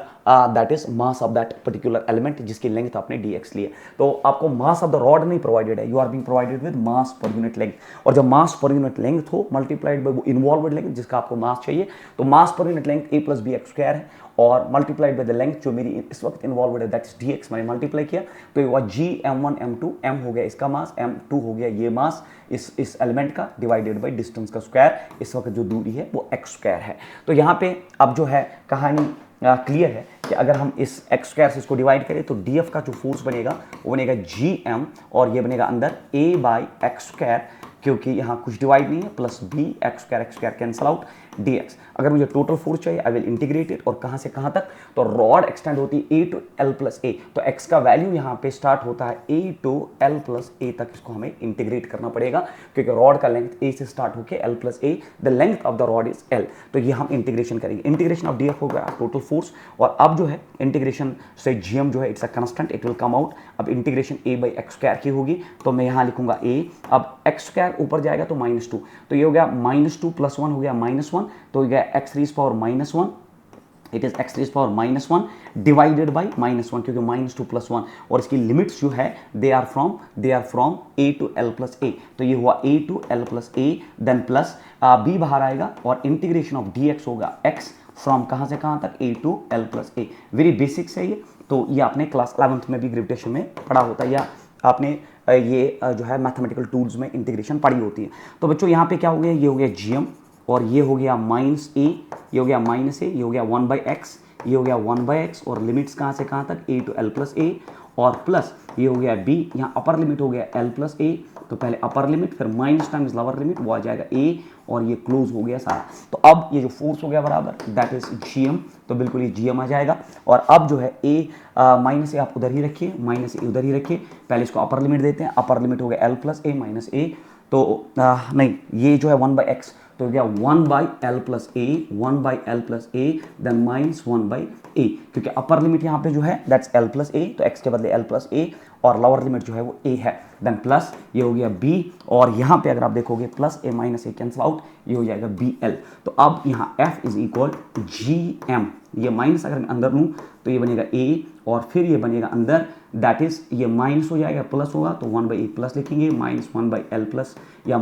that is mass of that particular element जिसकी लेंथ आपने dx ली है। तो आपको मास ऑफ द रॉड नहीं प्रोवाइडेड है, you are being provided with mass per unit length, और जब मास पर यूनिट लेंथ हो मल्टीप्लाइड बाय वो इन्वॉल्वड लेंथ जिसका आपको मास चाहिए, तो mass per unit length a plus B X square है और मल्टीप्लाइड बाय द लेंथ जो मेरी इस वक्त इन्वॉल्वड है दैट इज dx, मैंने मल्टीप्लाई किया तो ये हुआ gm1 m2, m हो गया इसका मास, m2 हो गया ये मास इस एलिमेंट का डिवाइडेड बाय डिस्टेंस का स्क्वायर, इस वक्त जो दूरी है वो x स्क्वायर है। तो यहाँ पे अब जो है कहानी क्लियर है कि अगर हम इस एक्स स्क्वायर से इसको डिवाइड करें तो df का जो फोर्स बनेगा वो बनेगा gm और ये बनेगा अंदर a बाई एक्स स्क्वायर, क्योंकि यहाँ कुछ डिवाइड नहीं है, plus B X square cancel out dx। अगर मुझे टोटल फोर्स चाहिए आई विल इंटीग्रेट इट, और कहाँ से कहाँ तक, तो रॉड एक्सटेंड होती है a to l plus a, तो x का वैल्यू यहाँ पे स्टार्ट होता है a to l plus a तक, इसको हमें इंटीग्रेट करना पड़ेगा क्योंकि रॉड का लेंथ a से स्टार्ट होकर l plus a, the length of the rod is l, तो ये हम इंटीग्रेशन करेंगे। इंटीग्रेशन ऑफ df होगा टोटल फोर्स, और अब जो है इंटीग्रेशन से gm जो है it's a constant, it will come out. अब integration a by x square की होगी तो मैं यहाँ लिखूंगा a, अब एक्स स्क्वायर ऊपर जाएगा तो -2, तो ये हो गया -2 प्लस 1 हो गया -1, तो हो गया x rays power -1, it is x rays power -1 divided by -1, क्योंकि -2 प्लस 1, और इसकी लिमिट्स जो है they are from a to l plus a, तो ये हुआ a to l plus a, then plus b बाहर आएगा और इंटीग्रेशन ऑफ dx होगा x फ्रॉम कहाँ से कहाँ तक a to l plus a, very basic है ये, तो ये आपने क्लास 11th में भी ग्रेविटेशन में पढ़ा होता है या आपने ये जो है मैथमेटिकल टूल्स में इंटीग्रेशन पढ़ी होती है। तो बच्चों यहाँ पे क्या हो गया, ये हो गया gm और ये हो गया -a, ये हो गया -a, ये हो गया 1/x, ये हो गया 1/x, और लिमिट्स कहाँ से कहाँ तक a to l plus a, और प्लस ये हो गया b, यहाँ अपर लिमिट हो गया l प्लस a, तो पहले अपर लिमिट फिर माइनस टाइम्स लोअर लिमिट, वो आ जाएगा a, और ये क्लोज हो गया सारा। तो अब ये जो फोर्स हो गया बराबर दैट इज gm, तो बिल्कुल ये gm आ जाएगा। और अब जो है माइनस ए आप उधर ही रखिए, माइनस ए उधर ही रखिए, पहले इसको अपर लिमिट देते हैं, अपर लिमिट हो गया l plus a minus a, तो नहीं ये जो है 1/x, तो हो गया 1/l plus a, 1/l plus a, then minus 1/a, क्योंकि अपर लिमिट यहाँ पे जो है दैट्स l प्लस a, तो x के बदले l प्लस a, और लोअर लिमिट जो है वो a है, देन प्लस ये हो गया b, और यहाँ पे अगर आप देखोगे plus a minus a cancel out, ये हो जाएगा bl। तो अब यहाँ f इज इक्वल gm, ये माइनस अगर मैं अंदर लूँ तो ये बनेगा a, और फिर ये बनेगा अंदर दैट इज ये माइनस हो जाएगा प्लस होगा तो 1/a प्लस लिखेंगे माइनस 1/l प्लस या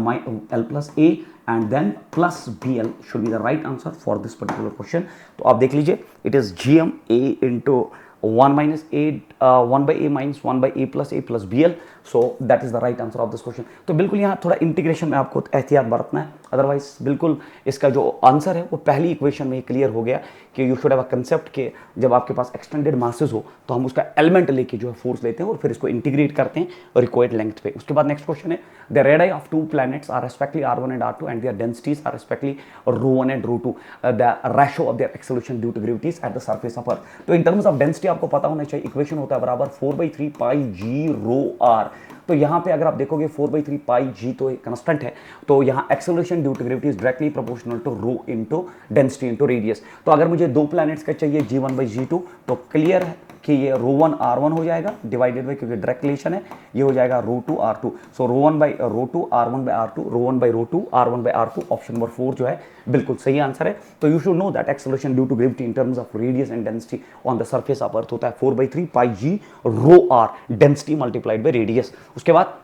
l plus a and then plus bl should be the right answer for this particular question. तो आप देख लीजिए it is gm a into 1/a minus 1/a plus bl, so that is the right answer of this question। तो बिल्कुल यहाँ थोड़ा integration में आपको एहतियात बरतना है, अदरवाइज बिल्कुल इसका जो आंसर है वो पहली इक्वेशन में क्लियर हो गया कि you should have a concept के जब आपके पास एक्सटेंडेड मासेस हो तो हम उसका एलिमेंट लेके जो है फोर्स लेते हैं और फिर इसको इंटीग्रेट करते हैं रिक्वायर्ड लेंथ पे। उसके बाद नेक्स्ट क्वेश्चन है the radii of two planets are respectively r1 and r2 and their densities are respectively ρ1 and ρ2 the ratio of their acceleration due to gravities at the surface of earth. तो in terms of density आपको पता होना चाहिए, equation होता है बराबर 4/3 pi g rho r। तो यहाँ पे अगर आप देखोगे 4/3 पाई g तो एक कांस्टेंट है, तो यहाँ acceleration due to gravity is directly proportional to rho into density into radius. तो अगर मुझे दो प्लैनेट्स का चाहिए g1/g2 तो क्लियर है कि ये ρ1 r1 हो जाएगा डिवाइडेड बाय, क्योंकि डायरेक्ट रिलेशन है, ये हो जाएगा ρ2 r2। सो ρ1/ρ2 r1/r2 ρ1/ρ2 r1/r2 ऑप्शन नंबर 4 जो है बिल्कुल सही आंसर है। तो you should know that acceleration due to gravity in terms of radius and density on the surface of earth होता है 4/3 pi g rho r density multiplied by radius. उसके बाद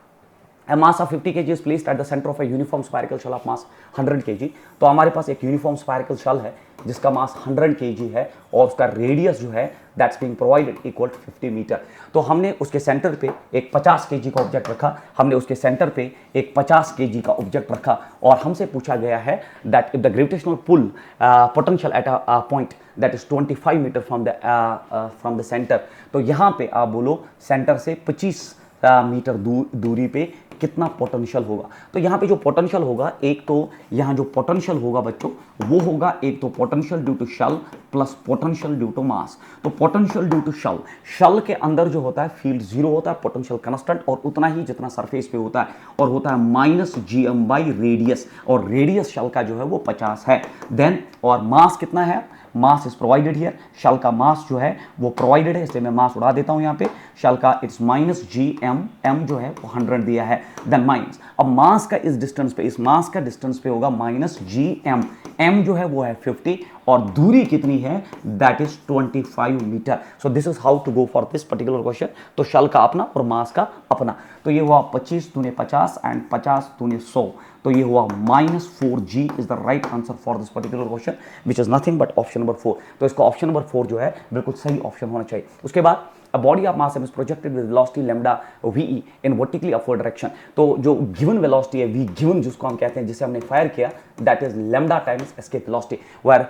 a mass of 50 kg is placed at the center of a uniform spherical shell of mass 100 kg। तो हमारे पास एक uniform spherical shell है जिसका मास 100 kg है और उसका रेडियस जो है that's being provided equal to 50 metre. तो हमने उसके सेंटर पे एक 50 kg का ऑब्जेक्ट रखा, हमने उसके सेंटर पे एक 50 kg का ऑब्जेक्ट रखा और हमसे पूछा गया है that if the gravitational pull potential at a point that is 25 metre from the centre. तो यहाँ पे आप बोलो सेंटर से 25 मीटर दूरी पे कितना पोटेंशियल होगा। तो यहाँ पे जो पोटेंशियल होगा, एक तो यहाँ जो पोटेंशियल होगा बच्चों वो होगा एक तो potential due to shell plus potential due to mass. तो potential due to shell, shell के अंदर जो होता है फील्ड 0 होता है, पोटेंशियल कांस्टेंट और उतना ही जितना सरफेस पे होता है और होता है माइनस gm बाई रेडियस और रेडियस शेल का जो है वो 50 है। देन और मास कितना है, mass is provided here, shell का मास जो है वो प्रोवाइडेड है, इसलिए मैं मास उड़ा देता हूं यहाँ पे, शेल का इट्स माइनस gm, m जो है वो 100 दिया है, देन माइनस, अब मास का इस डिस्टेंस पे, इस मास का डिस्टेंस पे होगा माइनस gm, m जो है वो है 50 और दूरी कितनी है that is 25 metre. So this is how to go for this particular question. तो शेल का अपना और मास का अपना, तो ये हुआ 25 दूने 50 एंड 50 दूने 100, तो ये हुआ -4g is the right answer for this particular question which is nothing but option number 4। तो इसका ऑप्शन नंबर 4 जो है बिल्कुल सही ऑप्शन होना चाहिए। उसके बाद a body of mass m is projected with velocity lambda ve in vertically upward direction। तो जो गिवन वेलोसिटी है v गिवन जिसको हम कहते हैं, जिसे हमने फायर किया, that is lambda times escape velocity where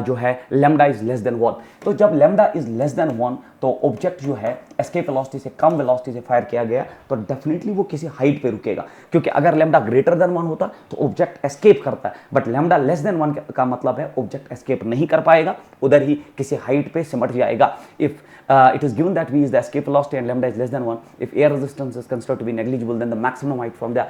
जो है लैम्डा इज लेस देन 1। तो जब लैम्डा इज लेस देन 1 तो ऑब्जेक्ट जो है एस्केप वेलोसिटी से कम वेलोसिटी से फायर किया गया तो डेफिनेटली वो किसी हाइट पे रुकेगा, क्योंकि अगर लैम्डा ग्रेटर देन 1 होता तो ऑब्जेक्ट एस्केप करता है, बट लैम्डा लेस देन 1 का मतलब है ऑब्जेक्ट एस्केप नहीं कर पाएगा, उधर ही किसी हाइट पे सिमट जाएगा। If it is given that v is the escape velocity and lambda is less than 1, if air resistance is considered to be negligible then the maximum height from the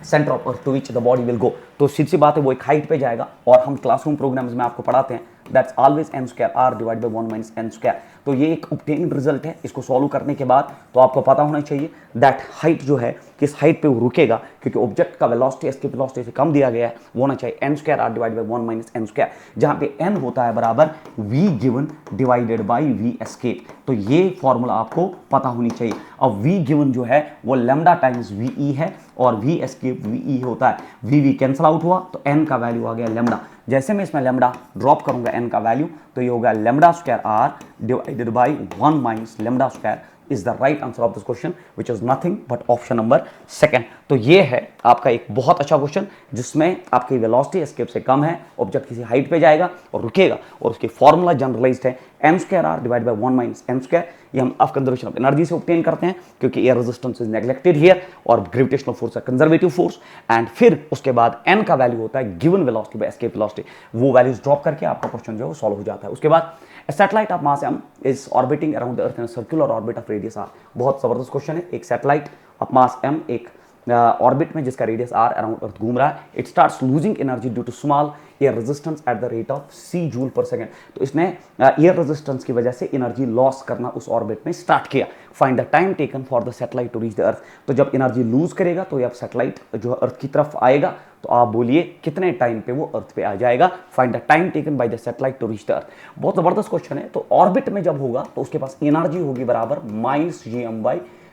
center of earth to which the body will go। तो सीधी सी बात है वो एक height पे जाएगा और हम क्लासरूम प्रोग्राम्स में आपको पढ़ाते हैं that's always m square r divide by 1 minus n square. तो ये एक ऑब्टेन्ड रिजल्ट है, इसको सॉल्व करने के बाद तो आपको पता होना चाहिए दैट हाइट जो है किस हाइट पे वो रुकेगा, क्योंकि ऑब्जेक्ट का वेलोसिटी एस्केप वेलोसिटी से कम दिया गया है, वो होना चाहिए m square r divide by 1 minus n square, जहां पे n होता है बराबर v given divided by v escape. तो ये फॉर्मूला आपको पता होनी चाहिए। अब v गिवन जो है वो लैम्डा टाइम्स ve है और v एस्केप ve होता है, v कैंसिल आउट हुआ तो n का वैल्यू आ गया लैम्डा। जैसे मैं इसमें लैम्डा ड्रॉप करूंगा n का वैल्यू तो ये होगा lambda square r divided by 1 minus lambda square is the right answer of this question which is nothing but option number 2। तो ये है आपका एक बहुत अच्छा क्वेश्चन जिसमें आपकी वेलोसिटी एस्केप से कम है, ऑब्जेक्ट किसी हाइट पे जाएगा और रुकेगा और उसकी फॉर्मूला जनरलाइज्ड है m square r divide by 1 minus n square. ये हम ऑफ कंजर्वेशन ऑफ एनर्जी से ऑब्टेन करते हैं क्योंकि air resistance is neglected here और ग्रेविटेशनल फोर्स है कंजर्वेटिव फोर्स, एंड फिर उसके बाद n का वैल्यू होता है given velocity by escape velocity, वो वैल्यूज ड्रॉप करके आपका क्वेश्चन जो है वो सॉल्व हो जाता है। उसके बाद A satellite of mass m is orbiting around the earth in a circular orbit of radius r। बहुत जबरदस्त क्वेश्चन है। एक सैटेलाइट ऑफ मास m एक ऑर्बिट में जिसका रेडियस आर अराउंड अर्थ घूम रहा है, it starts losing energy due to small air resistance at the rate of C joule per second. तो इसने एयर रेजिस्टेंस की वजह से एनर्जी लॉस करना उस ऑर्बिट में स्टार्ट किया। Find the time taken for the satellite to reach the earth. तो जब एनर्जी लूज करेगा तो जब सैटेलाइट जो अर्थ की तरफ आएगा तो आप बोलिए कितने टाइम पे वो अर्थ पे आ जाएगा। Find the time taken by the satellite to reach the earth. बहुत जबरदस्त क्वेश्चन है। तो ऑर्बिट में जब होगा तो उसके पास एनर्जी होगी बराबर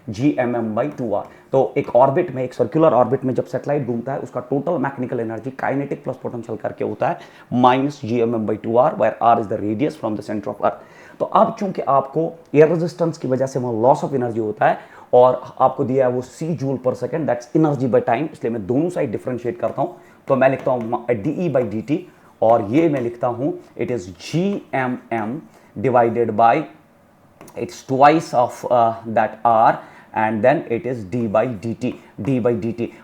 -gm/2r। तो एक ऑर्बिट में, एक सर्कुलर ऑर्बिट में जब सैटेलाइट घूमता है उसका total mechanical energy kinetic plus potential करके होता है -gmm/2r, where r is the radius from the centre of earth. तो अब चूंकि आपको एयर रेजिस्टेंस की वजह से वहां लॉस ऑफ एनर्जी होता है और आपको दिया है वो C joule per second, that's energy by time, इसलिए मैं दोनों साइड डिफरेंशिएट करता हूं। तो मैं लिखता हूं dE/dt और ये मैं लिखता हूं it is gmm divided by it's twice of that r and then it is d/dt।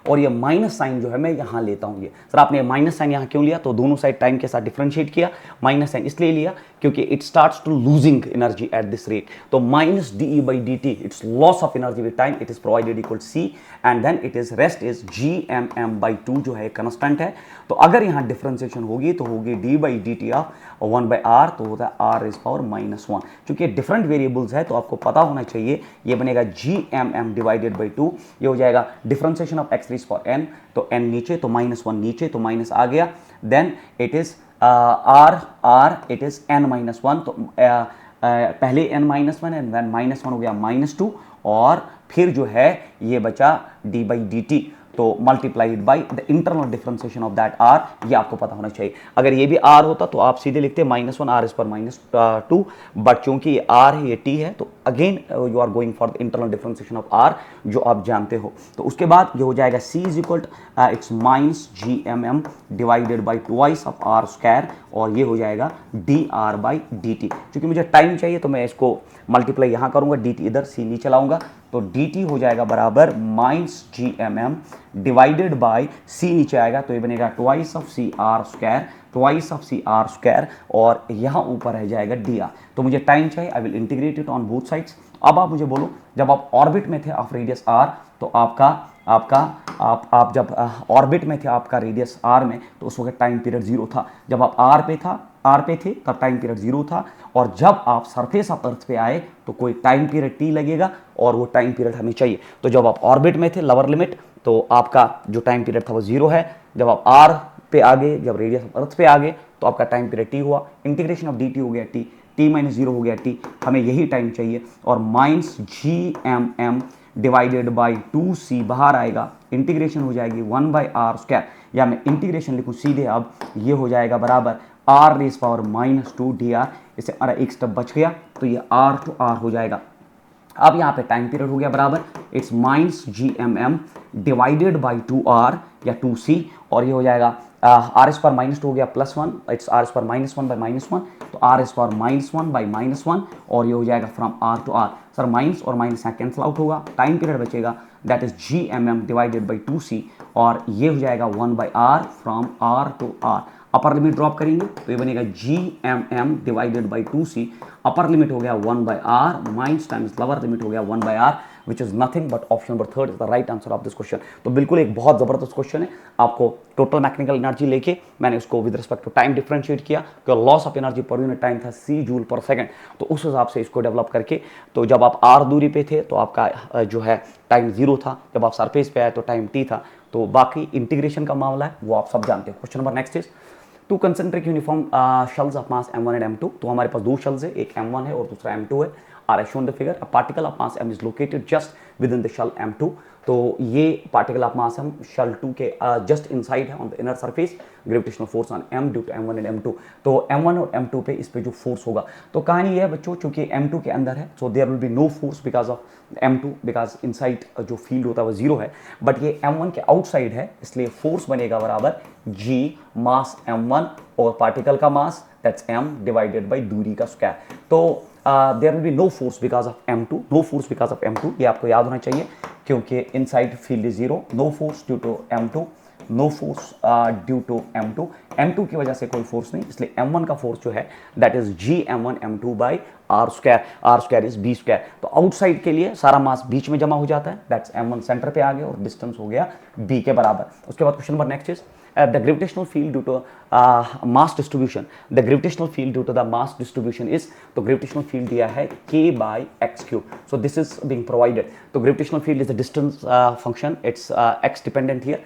और ये माइनस साइन जो है मैं यहां लेता हूं। ये सर आपने माइनस साइन यहां क्यों लिया? तो दोनों साइड टाइम के साथ डिफरेंशिएट किया। माइनस साइन इसलिए लिया क्योंकि it starts to losing energy at this rate. तो -dE/dt it's loss of energy with time, it is provided equal c and then it is rest is gmm/2 जो है constant है। तो अगर यहां डिफरेंशिएशन होगी तो होगी d/dt ऑफ 1/r, तो होता है r⁻⁻1। क्योंकि डिफरेंट वेरिएबल्स है तो आपको पता होना चाहिए ये बनेगा gmm/2। ये हो जाएगा डिफरेंशिएशन ऑफ x⁻n, तो n नीचे तो -1 नीचे तो माइनस आ गया, then it is r it is n-1। तो पहले n-1 एंड देन -1 हो गया -2 और फिर जो है ये बचा d/dt, तो multiplied by the internal differentiation of that r। ये आपको पता होना चाहिए। अगर ये भी r होता तो आप सीधे लिखते -1 r⁻², बट चूंकि ये r है ये t है तो again you are going for the internal differentiation of r जो आप जानते हो। तो उसके बाद ये हो जाएगा c is equal it's -gmm divided by twice of r² और ये हो जाएगा dr/dt। क्योंकि मुझे टाइम चाहिए तो मैं इसको मल्टीप्लाई यहाँ करूँगा, dt इधर c नीचे लाऊंगा, तो dt हो जाएगा बराबर -gmm डिवाइडेड बाय c नीचे आएगा तो ये बनेगा ट्वाइस ऑफ CR², और यहाँ ऊपर रह जाएगा dr। तो मुझे टाइम चाहिए, I will integrate it on both sides. अब आप मुझे बोलो जब आप ऑर्बिट में थे ऑफ रेडियस r तो आप जब ऑर्बिट में थे आपका रेडियस r में तो उस वक्त टाइम पीरियड 0 था। जब आप r पे थे तब टाइम पीरियड 0 था, और जब आप सरफेस ऑफ अर्थ पे आए तो कोई टाइम पीरियड t लगेगा और वो टाइम पीरियड हमें चाहिए। तो जब आप ऑर्बिट में थे लोअर लिमिट तो आपका जो टाइम पीरियड था वो 0 है। जब आप r पे आ गए, जब रेडियस ऑफ अर्थ पे आ गए तो आपका टाइम पीरियड t हुआ, इंटीग्रेशन ऑफ dt हो गया t -0 हो गया t, हमें यही टाइम चाहिए। और -gmm डिवाइडेड बाई 2c बाहर आएगा, इंटीग्रेशन हो जाएगी 1/r², या मैं इंटीग्रेशन लिखूँ सीधे, अब ये हो जाएगा बराबर r⁻2 dr। इससे हमारा एक स्टेप बच गया तो ये r to r हो जाएगा। अब यहाँ पे टाइम पीरियड हो गया बराबर it's -gmm divided by 2r या 2c, और ये हो जाएगा r⁻² हो गया +1, इट्स r⁻1/-1, तो r⁻1/-1 और ये हो जाएगा from r to r। Sir minus और माइनस यहाँ कैंसिल आउट होगा, टाइम पीरियड बचेगा that is gmm divided by 2c, और ये हो जाएगा 1/r from r to r। Upper limit drop करेंगे तो ये बनेगा gmm divided by 2c, upper limit हो गया 1/r minus times lower limit हो गया 1/r, which is nothing but option number 3 is the right answer of this question. तो बिल्कुल एक बहुत जबरदस्त क्वेश्चन है। आपको टोटल मैकेनिकल एनर्जी लेके मैंने उसको with respect to time differentiate किया कि loss of energy per unit time था c जूल पर सेकंड, तो उस हिसाब से इसको डेवलप करके, तो जब आप r दूरी पे थे तो आपका जो है टाइम 0 था, जब आप सरफेस पे आए तो टाइम t था। तो बाकी इंटीग्रेशन का मामला है वो आप सब जानते हो। Question number next is two concentric uniform shells of mass m1 and m2। तो हमारे पास दो शेल्स है, एक m1 है और दूसरा m2 है। Are as shown the figure, a particle of mass m is located just within the द शेल m2। तो ये particle of mass m shell 2 के जस्ट इनसाइड है on the inner surface, gravitational force on m due to m1 and m2। तो m1 और m2 पे इस पे जो फोर्स होगा, तो कहानी ये है बच्चों, चूंकि m2 के अंदर है so there will be no force because of m2, because inside जो फील्ड होता है वो 0 है, बट ये m1 के आउटसाइड है इसलिए फोर्स बनेगा बराबर g मास m1 और पार्टिकल का mass that's m divided by दूरी का स्क्वायर। तो there will be no force because of m2, no force because of m2, ये आपको याद होना चाहिए क्योंकि inside field is 0, no force due to m2 no force due to M2, M2 की वजह से कोई फोर्स नहीं, इसलिए M1 का फोर्स जो है that is G M1 M2 by R square is B square. तो आउटसाइड के लिए सारा मास बीच में जमा हो जाता है, दैट्स M1 सेंटर पे आ गया और डिस्टेंस हो गया B के बराबर। उसके बाद question number next is the gravitational field due to mass distribution, the gravitational field due to the mass distribution is, तो gravitational field दिया है k by x cube, so this is being provided। तो gravitational field is a distance function, it's x dependent here,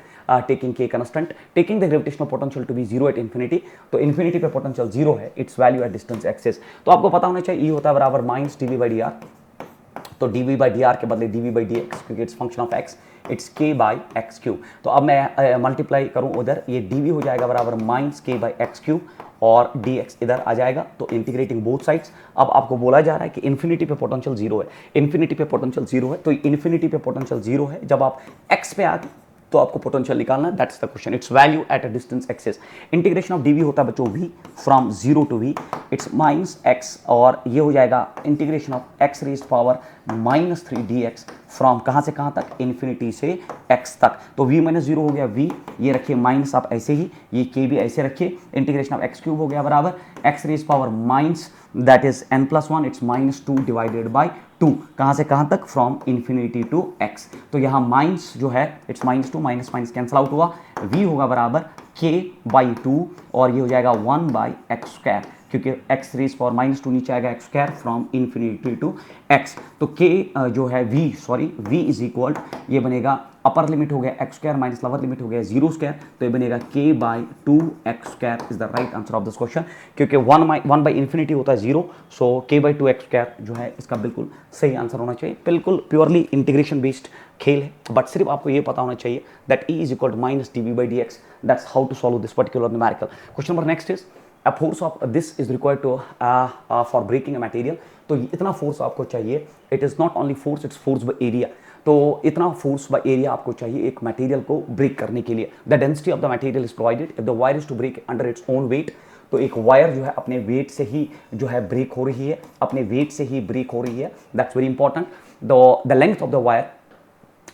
taking k constant, taking the gravitational potential to be 0 at infinity, तो infinity पे potential 0 है, its value at distance x is, तो आपको पता होना चाहिए E होता है बराबर माइनस dv by dr, तो dv by dr के बदले dv by dx, क्योंकि its function of x, it's k by x cube. तो अब मैं मल्टीप्लाई करूं उधर, ये dv हो जाएगा बराबर minus k by x cube और dx इधर आ जाएगा, तो इंटीग्रेटिंग बोथ साइड्स। अब आपको बोला जा रहा है कि इन्फिनिटी पे पोटेंशियल जीरो है, इन्फिनिटी पे पोटेंशियल जीरो है, तो इन्फिनिटी पे पोटेंशियल जीरो है, जब आप x पे आके तो आपको पोटेंशियल निकालना है, that's the question, its value at a distance axis. Integration of dv होता है बच्चों v from 0 to v, it's minus x, और ये हो जाएगा integration of x raised power -3 dx from कहाँ से कहाँ तक, इन्फिनिटी से x तक। तो v माइनस जीरो हो गया v, ये रखिए माइनस आप ऐसे ही, ये k भी ऐसे रखिए, इंटीग्रेशन ऑफ x क्यूब हो गया बराबर x raised power minus that is n+1, it's -2 divided by 2, कहाँ से कहाँ तक, फ्रॉम इन्फिनिटी टू x। तो यहाँ माइनस जो है it's -2, minus minus cancel out हुआ, v होगा बराबर k बाई 2 और ये हो जाएगा 1 बाई एक्स स्क्वायर, क्योंकि x रेज पावर -2 नीचे आएगा x square from infinity to x। तो k जो है v इज इक्वल, ये बनेगा अपर लिमिट हो गया x square minus lower limit हो गया 0 स्क्वायर, तो ये बनेगा k by 2 x square is the right answer of this question, क्योंकि 1 बाई इन्फिनिटी होता है 0, सो k बाई 2 एक्स स्क्वायर जो है इसका बिल्कुल सही आंसर होना चाहिए। बिल्कुल प्योरली इंटीग्रेशन बेस्ड खेल है, बट सिर्फ आपको ये पता होना चाहिए that E is equal to minus dv by dx, that's how to solve this particular numerical. Question number next is a force of this is required to for breaking a material, तो इतना force आपको चाहिए, it is not only force, its force by area, तो इतना force by area आपको चाहिए एक material को ब्रेक करने के लिए। The density of the material is provided if the wire is to break under its own weight, तो एक वायर जो है अपने वेट से ही जो है ब्रेक हो रही है, अपने वेट से ही ब्रेक हो रही है, that's very important. The length of the wire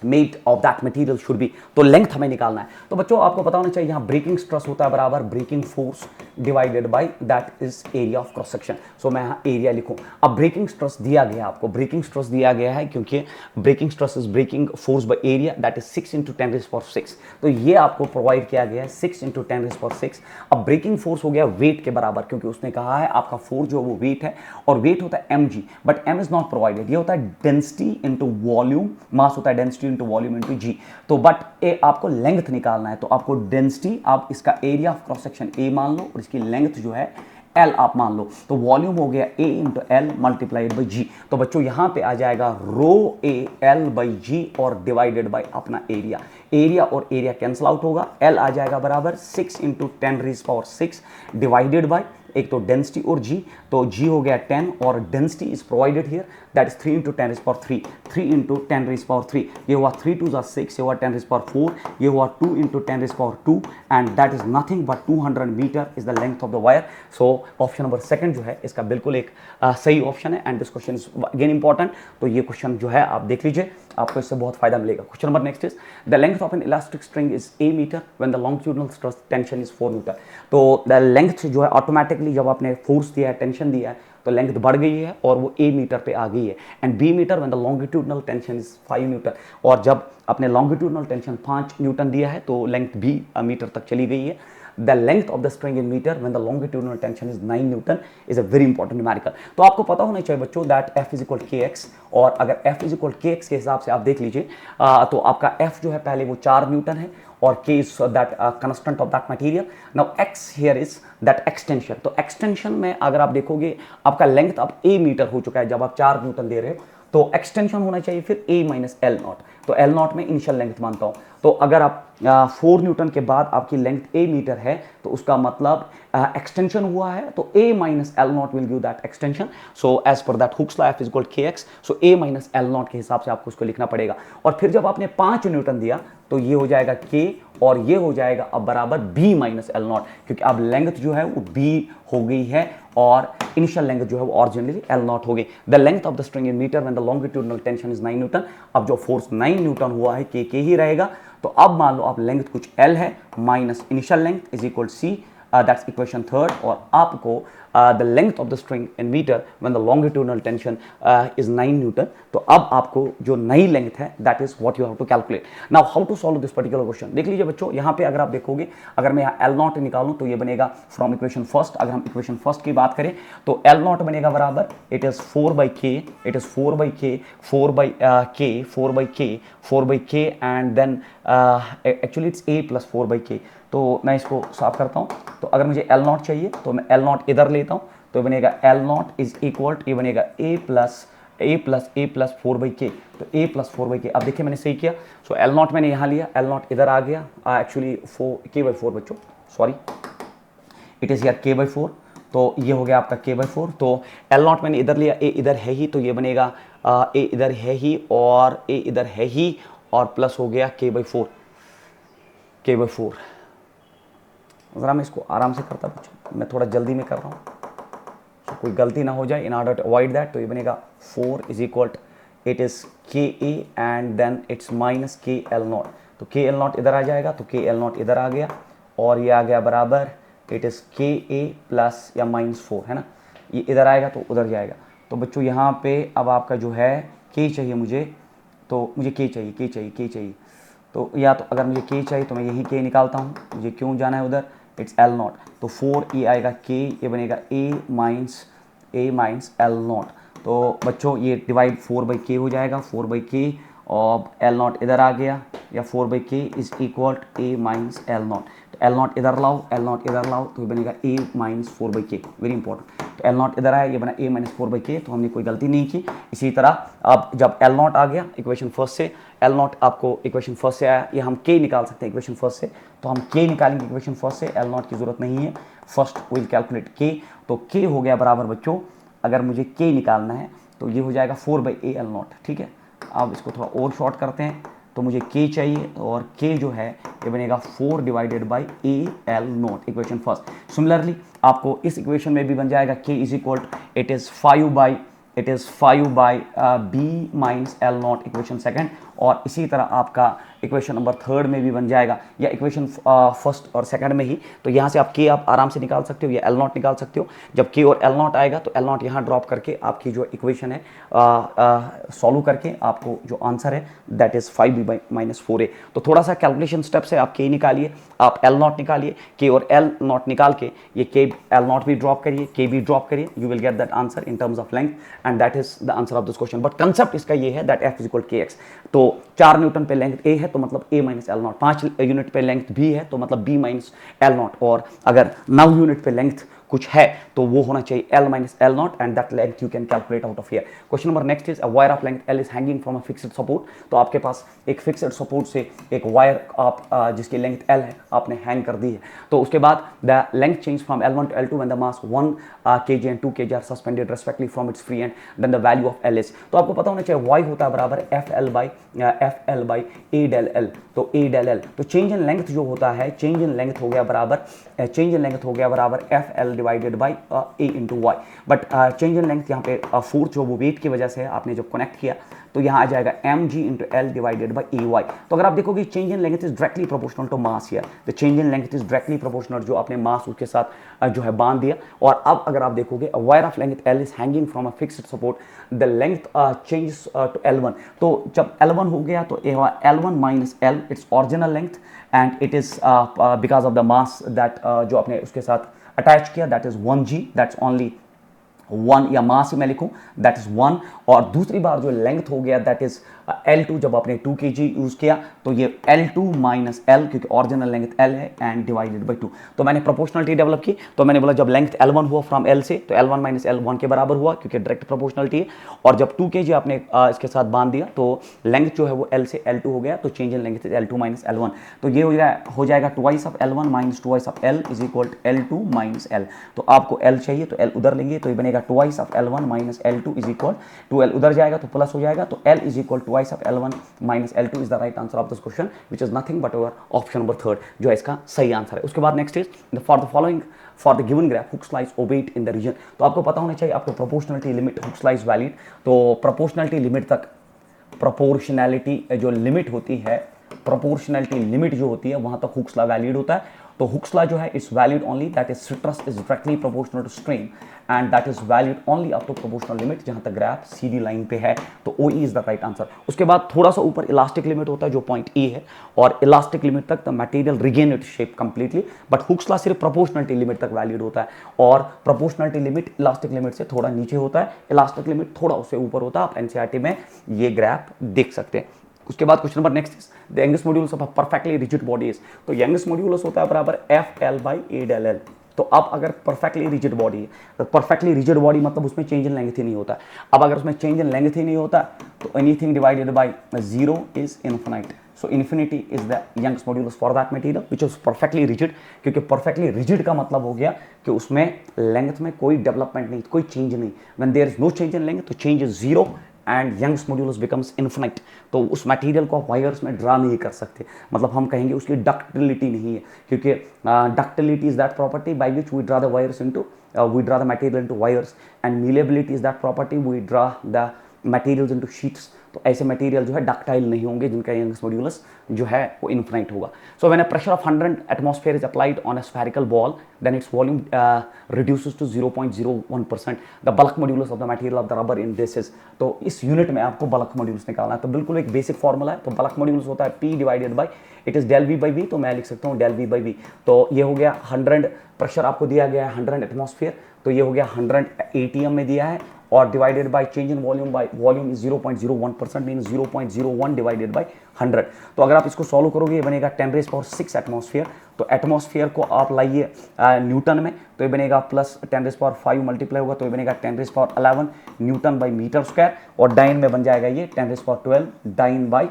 made of that material should be, तो लेंथ हमें निकालना है। तो बच्चों आपको पता होना चाहिए यहाँ ब्रेकिंग स्ट्रेस होता है बराबर breaking force divided by that is area of cross section, so मैं यहाँ एरिया लिखूँ। अब ब्रेकिंग स्ट्रेस दिया गया आपको, ब्रेकिंग स्ट्रेस दिया गया है क्योंकि breaking stress is breaking force by area that is 6 × 10⁶, तो ये आपको प्रोवाइड किया गया है 6 × 10⁶। अब ब्रेकिंग फोर्स हो गया वेट के बराबर, क्योंकि उसने कहा है आपका फोर्स जो है वो वेट है, और वेट होता है mg, but m is not provided, ये होता है डेंसिटी इंटू वॉल्यूम, मास होता है डेंसिटी इंटू वॉल्यूम इंटू जी, तो बट ए आपको लेंथ निकालना है, तो आपको डेंसिटी आप इसका area of cross section A मान लो और इसकी लेंथ जो है L आप मान लो, तो वॉल्यूम हो गया A into L multiplied by G. तो बच्चों यहाँ पे आ जाएगा rho A L by G और डिवाइडेड बाई अपना एरिया, एरिया और एरिया कैंसिल आउट होगा, L आ जाएगा बराबर 6 × 10⁶ डिवाइडेड बाई एक तो डेंसिटी और g, तो g हो गया 10 और density is provided here that is 3 × 10⁻3, 3 × 10⁻3, ये हुआ 3 2 6, ये हुआ 10⁻4, ये हुआ 2 × 10⁻2 and that is nothing but 200 metre is the length of the wire. So option number second जो है इसका बिल्कुल एक सही ऑप्शन है and this question is again important, तो ये क्वेश्चन जो है आप देख लीजिए, आपको इससे बहुत फायदा मिलेगा। Question number next is the length of an elastic string is a metre when the longitudinal stress tension is 4 newton, तो द लेंथ जो है ऑटोमेटिकली जब आपने फोर्स दिया है, टेंशन दिया है, तो लेंथ बढ़ गई है और वो a मीटर पे आ गई है, and b metre when the longitudinal tension is 5 newton, और जब आपने लॉन्गिट्यूडिनल टेंशन 5 न्यूटन दिया है तो लेंथ b मीटर तक चली गई है। The length of the string in meter when the longitudinal tension is 9 Newton is a very important numerical। तो आपको पता होना चाहिए बच्चों that F is equal kx, और अगर F is equal kx के हिसाब से आप देख लीजिए तो आपका F जो है पहले वो 4 न्यूटन है और k is that constant of that material। Now x here is that extension, तो extension में अगर आप देखोगे आपका लेंथ अब a मीटर हो चुका है, जब आप 4 न्यूटन दे रहे हो तो एक्सटेंशन होना चाहिए फिर a माइनस एल नॉट, तो एल नॉट में इनिशियल लेंथ मानता हूँ, तो अगर आप 4 न्यूटन के बाद आपकी लेंथ a मीटर है तो उसका मतलब एक्सटेंशन हुआ है, तो a minus L not will give that extension, so as per that Hooke's law F is equal kx, so a minus L not के हिसाब से आपको उसको लिखना पड़ेगा। और फिर जब आपने 5 न्यूटन दिया तो ये हो जाएगा k और ये हो जाएगा अब बराबर b माइनस एल नॉट, क्योंकि अब लेंथ जो है वो b हो गई है और इनिशियल लेंथ जो है वो ऑरिजिनली एल नॉट हो गई। The length of the string in metre when the longitudinal tension is 9 newton, अब जो फोर्स 9 न्यूटन हुआ है k ही रहेगा, तो अब मान लो आप लेंथ कुछ L है minus initial length is equal C, that's equation third, और आपको the length of the string in metre when the longitudinal tension is 9 newton. तो अब आपको जो नई लेंथ है that is what you have to calculate. Now how to solve this particular question, देख लीजिए बच्चों, यहाँ पे अगर आप देखोगे, अगर मैं यहाँ L नॉट निकालूं तो ये बनेगा फ्रॉम इक्वेशन फर्स्ट। अगर हम इक्वेशन फर्स्ट की बात करें तो L नॉट बनेगा बराबर it is 4/k, it is 4/k, 4/k and then actually it's a plus 4/k। तो मैं इसको साफ करता हूँ। तो अगर मुझे L नॉट चाहिए तो मैं L नॉट इधर लेता हूँ, तो बनेगा L नॉट इज इक्वल, ये बनेगा a प्लस 4/k, तो a प्लस 4/k। अब देखिए मैंने सही किया, सो L नॉट मैंने यहाँ लिया, L नॉट इधर आ गया, एक्चुअली k/4 बच्चों, सॉरी इट इज़ यार k/4, तो ये हो गया आपका k/4। तो L नॉट मैंने इधर लिया, a इधर है ही, तो ये बनेगा a इधर है ही और a इधर है ही, और प्लस हो गया k/4। ज़रा मैं इसको आराम से करता बच्चों, मैं थोड़ा जल्दी में कर रहा हूँ, तो कोई गलती ना हो जाए in order to avoid that. तो ये बनेगा 4 is equal it is ka and then it's minus KL not, तो KL नॉट इधर आ जाएगा, तो KL नॉट इधर आ गया, और ये आ गया बराबर इट इज़ ka प्लस या -4 है ना, ये इधर आएगा तो उधर जाएगा। तो बच्चों यहाँ पे अब आपका जो है k चाहिए मुझे, तो मुझे k चाहिए, तो या तो अगर मुझे k चाहिए तो मैं यही k निकालता हूँ, मुझे क्यों जाना है उधर, इट्स L नॉट, तो 4 ये आएगा k, ये बनेगा a माइनस L नॉट। तो बच्चों ये डिवाइड 4/k हो जाएगा, 4/k, और L नॉट इधर आ गया, या 4/k is equal a minus L not, तो L नॉट इधर लाओ, L नॉट इधर लाओ, तो ये बनेगा a minus 4/k, very important. तो L नॉट इधर आया, ये बना a माइनस 4/k, तो हमने कोई गलती नहीं की। इसी तरह अब जब L नॉट आ गया इक्वेशन फर्स्ट से, L नॉट आपको इक्वेशन फर्स्ट से आया, ये हम k निकाल सकते हैं इक्वेशन फर्स्ट से, तो हम k निकालेंगे इक्वेशन फर्स्ट से, L नॉट की जरूरत नहीं है, फर्स्ट विल कैलकुलेट k। तो k हो गया बराबर बच्चों, अगर मुझे k निकालना है तो ये हो जाएगा 4/a L नॉट, ठीक है। अब इसको थोड़ा और शॉर्ट करते हैं, तो मुझे k चाहिए, और k जो है ये बनेगा 4 divided by a L not, equation first. Similarly आपको इस इक्वेशन में भी बन जाएगा k is equal it is 5/b minus L not, equation second. और इसी तरह आपका इक्वेशन नंबर थर्ड में भी बन जाएगा, या इक्वेशन फर्स्ट और सेकंड में ही। तो यहाँ से आप k आप आराम से निकाल सकते हो, या L नॉट निकाल सकते हो। जब k और L नॉट आएगा तो L नॉट यहाँ ड्रॉप करके आपकी जो इक्वेशन है सॉल्व करके आपको जो आंसर है that is 5b minus 4a। तो थोड़ा सा कैलकुलेशन स्टेप्स है, आप k निकालिए, आप L नॉट निकालिए, k और L नॉट निकाल के ये k L नॉट भी ड्रॉप करिए, k भी ड्रॉप करिए, you will get that answer in terms of length, and that is the answer of this question. But concept इसका ये है that f is equal kx। तो 4 न्यूटन पे length a है तो मतलब a minus L not, 5 unit पे length b है तो मतलब b माइनस L नॉट, और अगर 9 यूनिट पे लेंथ कुछ है तो वो होना चाहिए L minus L not, and that length you can calculate out of here. Question number next is a wire of length L is hanging from a fixed support. तो आपके पास एक फिक्स्ड सपोर्ट से एक वायर आप जिसकी length L है आपने hang कर दी है। तो उसके बाद the length change from L1 to L2 when the mass 1 kg and 2 kg are suspended respectively from its free end, then the value of L is. तो आपको पता होना चाहिए y होता है बराबर FL by A del L, तो A del L, तो चेंज इन लेंथ जो होता है, चेंज इन लेंथ हो गया बराबर FL divided by A into Y. But change in length यहाँ पे फोर्थ जो वो वेट की वजह से आपने जब कनेक्ट किया तो यहाँ आ जाएगा mg into L divided by AY। तो अगर आप देखोगे change in length is directly proportional to mass here, the change in length is directly proportional जो आपने मास उसके साथ जो है बांध दिया। और अब अगर आप देखोगे wire of length L is hanging from a fixed support, the length changes to L1। तो जब L1 हो गया तो L1 minus L its original length, and it is because of the mass that जो आपने उसके साथ अटैच किया that is 1g, that's only 1, या मास मैं लिखूं दैट इज 1। और दूसरी बार जो लेंथ हो गया दैट इज L2, जब आपने 2 kg यूज किया तो ये L2 माइनस L, क्योंकि ओरिजिनल लेंथ L है, एंड डिवाइडेड बाई 2। तो मैंने प्रोपोर्शनलिटी डेवलप की, तो मैंने बोला जब लेंथ L1 हुआ फ्रॉम L से तो L1 माइनस L 1 के बराबर हुआ, क्योंकि डायरेक्ट प्रोपोर्शनलिटी है। और जब 2 kg आपने इसके साथ बांध दिया तो लेंथ जो है वो L से L2 हो गया, तो change in length is L2 minus L1। तो ये हो जाएगा twice of L1 minus twice of L is equal L2 minus L। तो आपको L चाहिए तो L उधर लेंगे, तो ये बनेगा twice of L1 minus L2 is equal to L उधर जाएगा तो प्लस हो जाएगा, तो L is equal twice of L1 minus L2 is the right answer of this question, which is nothing but our option number third जो है इसका सही आंसर है। उसके बाद next is for the following for the given graph Hooke's lies obeyed in the region. तो आपको पता होना चाहिए आपको proportionality limit Hooke's lies valid, तो प्रोपोर्शनलिटी लिमिट तक प्रोपोर्शनैलिटी जो लिमिट होती है प्रोपोर्शनैलिटी लिमिट जो होती है वहां तक हुक्स लॉ वैलिड होता है। तो हुक्स लॉ जो है it's valid only that is stress is directly proportional to strain and that is valid only up to proportional limit, जहां तक ग्राफ सीधी लाइन पे है। तो O is the right answer. उसके बाद थोड़ा सा ऊपर इलास्टिक लिमिट होता है जो पॉइंट ई है, और इलास्टिक लिमिट तक the material regain its shape completely, but Hooke's law सिर्फ प्रोपोर्शनलिटी लिमिट तक वैलिड होता है, और प्रोपोर्शनलिटी लिमिट इलास्टिक लिमिट से थोड़ा नीचे होता है, इलास्टिक लिमिट थोड़ा उससे ऊपर होता है। आप एनसीईआरटी में ये ग्राफ देख सकते हैं। उसके बाद question number next is the Young's modulus of a perfectly rigid body is. तो यंगेस्ट मॉड्यूलस होता है बराबर F L by A del L. तो अब अगर परफेक्टली रिजिड बॉडी है, तो परफेक्टली रिजिड बॉडी मतलब उसमें चेंज इन लेंथ ही नहीं होता। अब अगर उसमें चेंज इन लेंथ ही नहीं होता तो anything divided by 0 is infinite. So infinity is the Young's modulus for that material which is perfectly rigid, क्योंकि परफेक्टली रिजिड का मतलब हो गया कि उसमें लेंथ में कोई डेवलपमेंट नहीं, कोई चेंज नहीं। When there is no change in length तो change is 0 and youngest modulus becomes infinite. तो उस मटेरियल को आप वायर्स में ड्रा नहीं कर सकते, मतलब हम कहेंगे उसकी डक्टिलिटी नहीं है, क्योंकि ductility is that property by which we draw the wires into we draw the material into wires, and malleability is that property we draw the materials into sheets। तो ऐसे मटेरियल जो है डक्टाइल नहीं होंगे जिनका यंगेस्ट मॉड्यूलस जो है वो इनफिनिट होगा। So when a pressure of 100 atmosphere is applied on a spherical ball then its volume reduces to 0.01%। The bulk modulus of the material of the rubber in this is. तो इस unit में आपको bulk modulus निकालना है। तो बिल्कुल एक basic formula है। तो बल्क मॉड्यूलस होता है P divided by it is del V by V। तो मैं लिख सकता हूँ डेल V बाई V। तो ये हो गया 100 प्रेशर आपको दिया गया है 100 एटमॉस्फेयर, तो ये हो गया 100 ATM में दिया है, और divided by change in volume by volume is 0.01% mean 0.01 divided by 100। तो अगर आप इसको सॉल्व करोगे ये बनेगा 10⁻⁶ एटमॉस्फेयर। तो एटमॉस्फेयर को आप लाइए न्यूटन में, तो ये बनेगा प्लस 10⁵ मल्टीप्लाई होगा तो ये बनेगा 10⁻11 न्यूटन बाई मीटर स्क्वायर, और डाइन में बन जाएगा ये 10⁻12 dyne by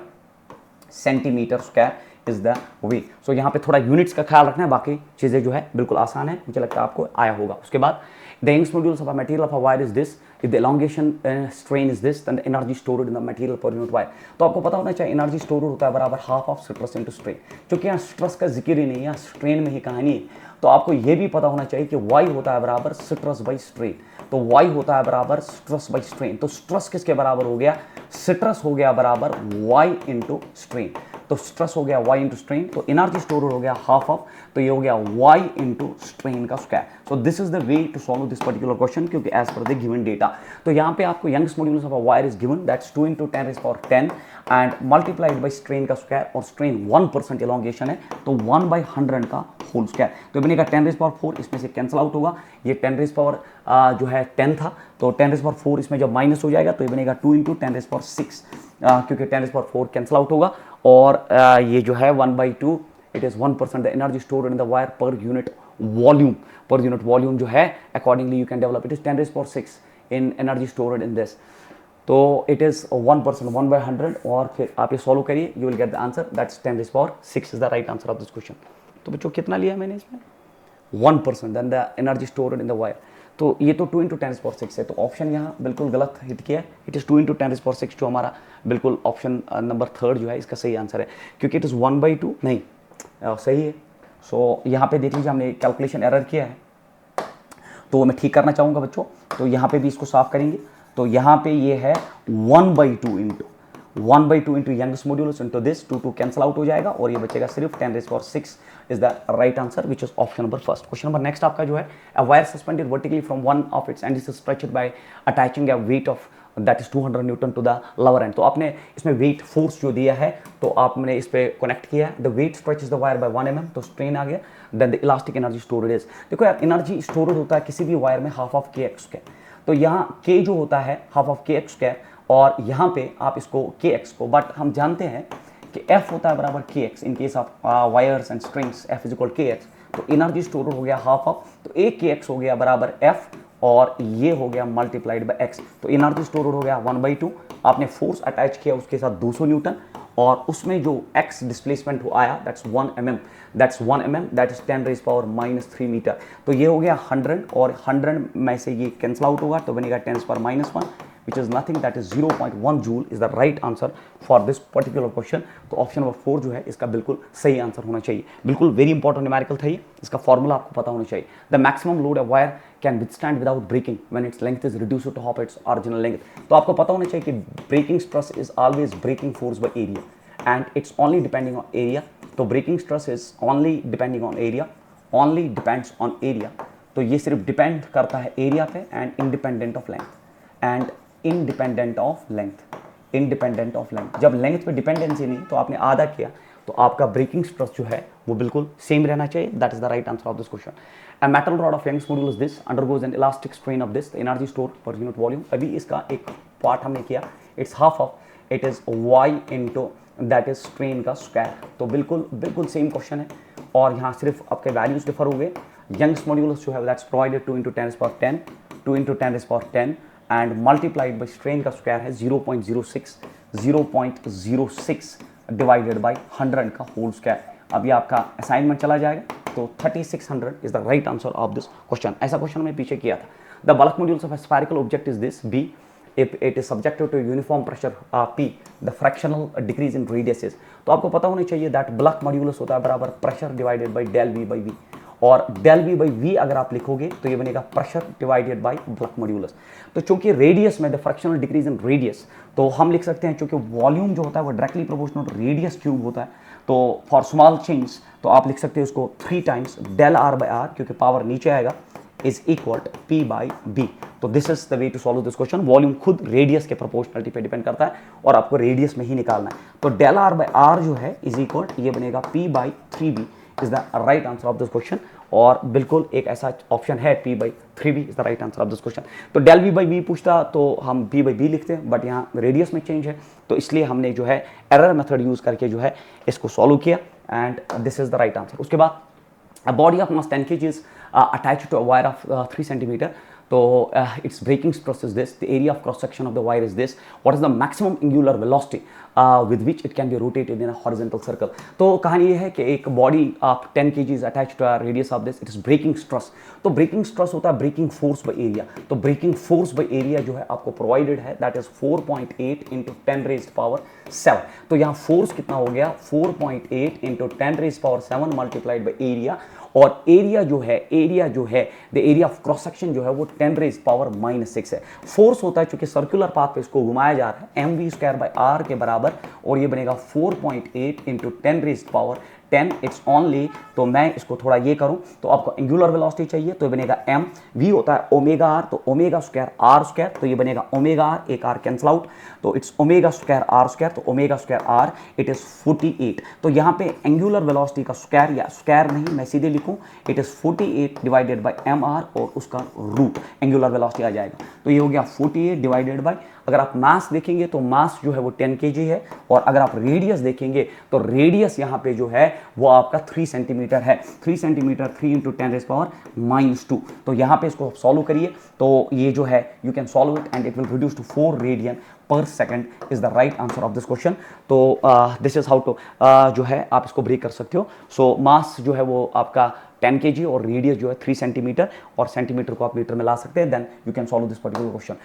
centimetre square is the way. So यहाँ पे थोड़ा यूनिट्स का ख्याल रखना है, बाकी चीज़ें जो है बिल्कुल आसान है, मुझे लगता है आपको आया होगा। उसके बाद the Young's modulus of a material of a wire is this, if the elongation strain is this then the energy stored in the material per unit wire। तो आपको पता होना चाहिए एनर्जी स्टोर होता है बराबर half of stress into strain. क्योंकि यहाँ स्ट्रेस का जिक्र ही नहीं है, यहाँ स्ट्रेन में ही कहानी है। तो आपको ये भी पता होना चाहिए कि y होता है बराबर स्ट्रेस बाई स्ट्रेन। तो y होता है बराबर स्ट्रेस बाई स्ट्रेन। तो स्ट्रेस किसके बराबर हो गया? स्ट्रेस हो गया बराबर y इंटू स्ट्रेन। तो स्ट्रेस हो गया y इंटू स्ट्रेन, तो एनर्जी स्टोर हो गया हाफ ऑफ, तो ये हो गया y इंटू स्ट्रेन का square. So this is the way to solve this particular question, क्योंकि as per the given data. तो यहाँ पे आपको youngest modulus of a wire is given that's 2 × 10⁻10 and multiplied by strain का square, और strain 1% elongation है तो 1/100 का होल स्क्वायर। तो बनेगा 10⁻4, इसमें से कैंसिल आउट होगा, ये 10 जो है 10 था, तो 10⁻4 इसमें जब माइनस हो जाएगा तो ये बनेगा 2 × 10⁻6, क्योंकि 10⁻4 कैंसिल आउट होगा, और ये जो है 1/2 it is 1% the energy stored in the wire per unit volume. Per unit volume जो है accordingly you can develop, it is 10⁻6 in energy stored in this. तो इट इज़ 1%, 1/100, और फिर आप ये सॉल्व करिए, you will get the answer that's 10⁻6 is the right answer of this question. तो बच्चों कितना लिया मैंने इसमें? 1% then the energy stored in the wire. तो ये तो 2 × 10⁻6 है, तो ऑप्शन यहाँ बिल्कुल गलत हिट किया है। इट इज़ 2 × 10⁻6 जो हमारा बिल्कुल ऑप्शन नंबर 3 जो है इसका सही आंसर है, क्योंकि इट इज़ 1/2 नहीं सही है। सो यहाँ पे देख लीजिए हमने कैलकुलेशन एरर किया है, तो मैं ठीक करना चाहूँगा बच्चों। तो यहाँ पे भी इसको साफ करेंगे, तो यहाँ पे ये है 1/2 into Young's modulus into this, 2 cancel out हो जाएगा, और ये बचेगा सिर्फ 10⁻6 is the right answer which is option number first. Question number next आपका जो है a wire suspended vertically from one of its end is stretched by attaching a weight of that is 200 newton to the lower end. तो आपने इसमें weight force जो दिया है तो आपने इस पे कनेक्ट किया है, the weight stretches the wire by 1 mm, तो स्ट्रेन आ गया, then the elastic energy storage is. देखो यार एनर्जी स्टोरेज होता है किसी भी वायर में हाफ ऑफ kx, तो यहाँ k जो होता है हाफ ऑफ kx, और यहाँ पे आप इसको kx को, बट हम जानते हैं कि f होता है बराबर kx in case of wires and strings, f is equal kx। तो एनर्जी स्टोर हो गया हाफ ऑफ, तो एक kx हो गया बराबर f, और ये हो गया मल्टीप्लाइड बाय x। तो एनर्जी स्टोर हो गया 1/2, आपने फोर्स अटैच किया उसके साथ 200 न्यूटन, और उसमें जो x डिस्प्लेसमेंट आया that's 1 mm, that is 10⁻³ metre. तो ये हो गया 100, और 100 में से ये कैंसिल आउट होगा तो बनेगा 10⁻⁻1 which is nothing, that is 0.1 joule is the right answer for this particular question। तो ऑप्शन नंबर 4 जो है इसका बिल्कुल सही आंसर होना चाहिए। बिल्कुल वेरी इंपॉर्टेंट न्यूमेरिकल था ये, इसका फॉर्मूला आपको पता होना चाहिए। The maximum load a wire can withstand without breaking when its length is reduced to half its original length. तो आपको पता होना चाहिए कि breaking stress is always breaking force by area, and it's only depending on area. तो breaking stress is only depending on area, only depends on area. तो ये सिर्फ डिपेंड करता है एरिया पे and independent of length, and independent of length, independent of length. जब length पे dependency नहीं तो आपने आधा किया तो आपका ब्रेकिंग स्ट्रेस जो है वो बिल्कुल सेम रहना चाहिए. That is the right answer of this question. A metal rod of Young's modulus this undergoes an elastic strain of this, the energy stored per unit volume. अभी इसका एक पार्ट हमने किया, it's half of it is y into that is strain का square. तो बिल्कुल same question है और यहाँ सिर्फ आपके वैल्यूज डिफर हुए. Young's modulus जो है that's provided 2 into 10 raised power 10, 2 into 10 raised power 10 and multiplied by strain का स्क्वायर है 0.06, 0.06 डिवाइडेड बाई 100 का होल स्क्वायर. अभी आपका असाइनमेंट चला जाएगा तो 3600 is the right answer of this question. ऐसा क्वेश्चन मैं पीछे किया था. The bulk modulus of spherical object is this B if it is subjected to uniform pressure P, the fractional decrease in radius is. तो आपको पता होना चाहिए that bulk modulus होता है बराबर pressure divided by del V by V, और del V by V अगर आप लिखोगे तो ये बनेगा pressure divided by bulk modulus. तो चूंकि रेडियस में the fractional decrease in radius, तो हम लिख सकते हैं चूंकि वॉल्यूम जो होता है वो directly proportional to radius cube होता है. तो फॉर स्मॉल चेंज तो आप लिख सकते हैं उसको 3 times del R by R, क्योंकि पावर नीचे आएगा, is equal to P by B. तो this is the way to solve this question. Volume खुद रेडियस के प्रोपोर्शनलिटी पे डिपेंड करता है और आपको रेडियस में ही निकालना है. तो del R by R जो है इज इक्वल ये बनेगा P by 3B is the right answer of this question. और बिल्कुल एक ऐसा ऑप्शन है P by 3B is the right answer of this question. तो del V by V पूछता तो हम B by B लिखते हैं, बट यहाँ रेडियस में चेंज है तो इसलिए हमने जो है एरर मेथड यूज करके जो है इसको सॉल्व किया and this is the right answer. उसके बाद a body of mass 10 kg is attached to a wire of 3 centimeter. So its breaking stress is this, the area of cross section of the wire is this, what is the maximum angular velocity with which it can be rotated in a horizontal circle. तो कहानी ये है कि एक body of 10 kg is attached to a radius of this, it is breaking stress. तो breaking stress होता है breaking force by area. तो breaking force by area जो है आपको प्रोवाइडेड है that is 4.8 into 10 raised power 7. तो यहाँ फोर्स कितना हो गया 4.8 into 10 raised power 7 multiplied by area, और एरिया जो है the area of cross section जो है वो 10 रेज पावर -6 है. फोर्स होता है चूंकि सर्कुलर पाथ पे इसको घुमाया जा रहा है mv² by r के बराबर, और ये बनेगा 4.8 into 10 raise power 10 it's only. तो मैं इसको थोड़ा ये करूं तो आपको एंगुलर वेलोसिटी चाहिए तो ये बनेगा m, v होता है ओमेगा r, तो ओमेगा स्क्वायर r स्क्वायर, तो ये बनेगा ओमेगा r, एक r कैंसिल आउट, तो it's omega square r square, तो omega square r it is 48. तो यहाँ पे एंगुलर वेलोसिटी का स्क्वायर, या स्क्वायर नहीं मैं सीधे लिखूं it is 48 divided by mr और उसका रूट एंगुलर वेलोसिटी आ जाएगा. तो ये हो गया 48 डिवाइडेड बाय, अगर आप मास देखेंगे तो मास जो है वो 10 kg है, और अगर आप रेडियस देखेंगे तो रेडियस यहाँ पे जो है वो आपका 3 सेंटीमीटर है. 3 सेंटीमीटर 3 into 10 raised power -2. तो यहाँ पे इसको सॉल्व करिए तो ये जो है you can solve it and it will reduce to 4 radian per second is the right answer of this question. तो दिस इज हाउ टू जो है आप इसको ब्रेक कर सकते हो. सो मास जो है वो आपका 10 kg और रेडियस जो है 3 सेंटीमीटर, और सेंटीमीटर को आप मीटर में ला सकते हैं. Then you can solve this particular question.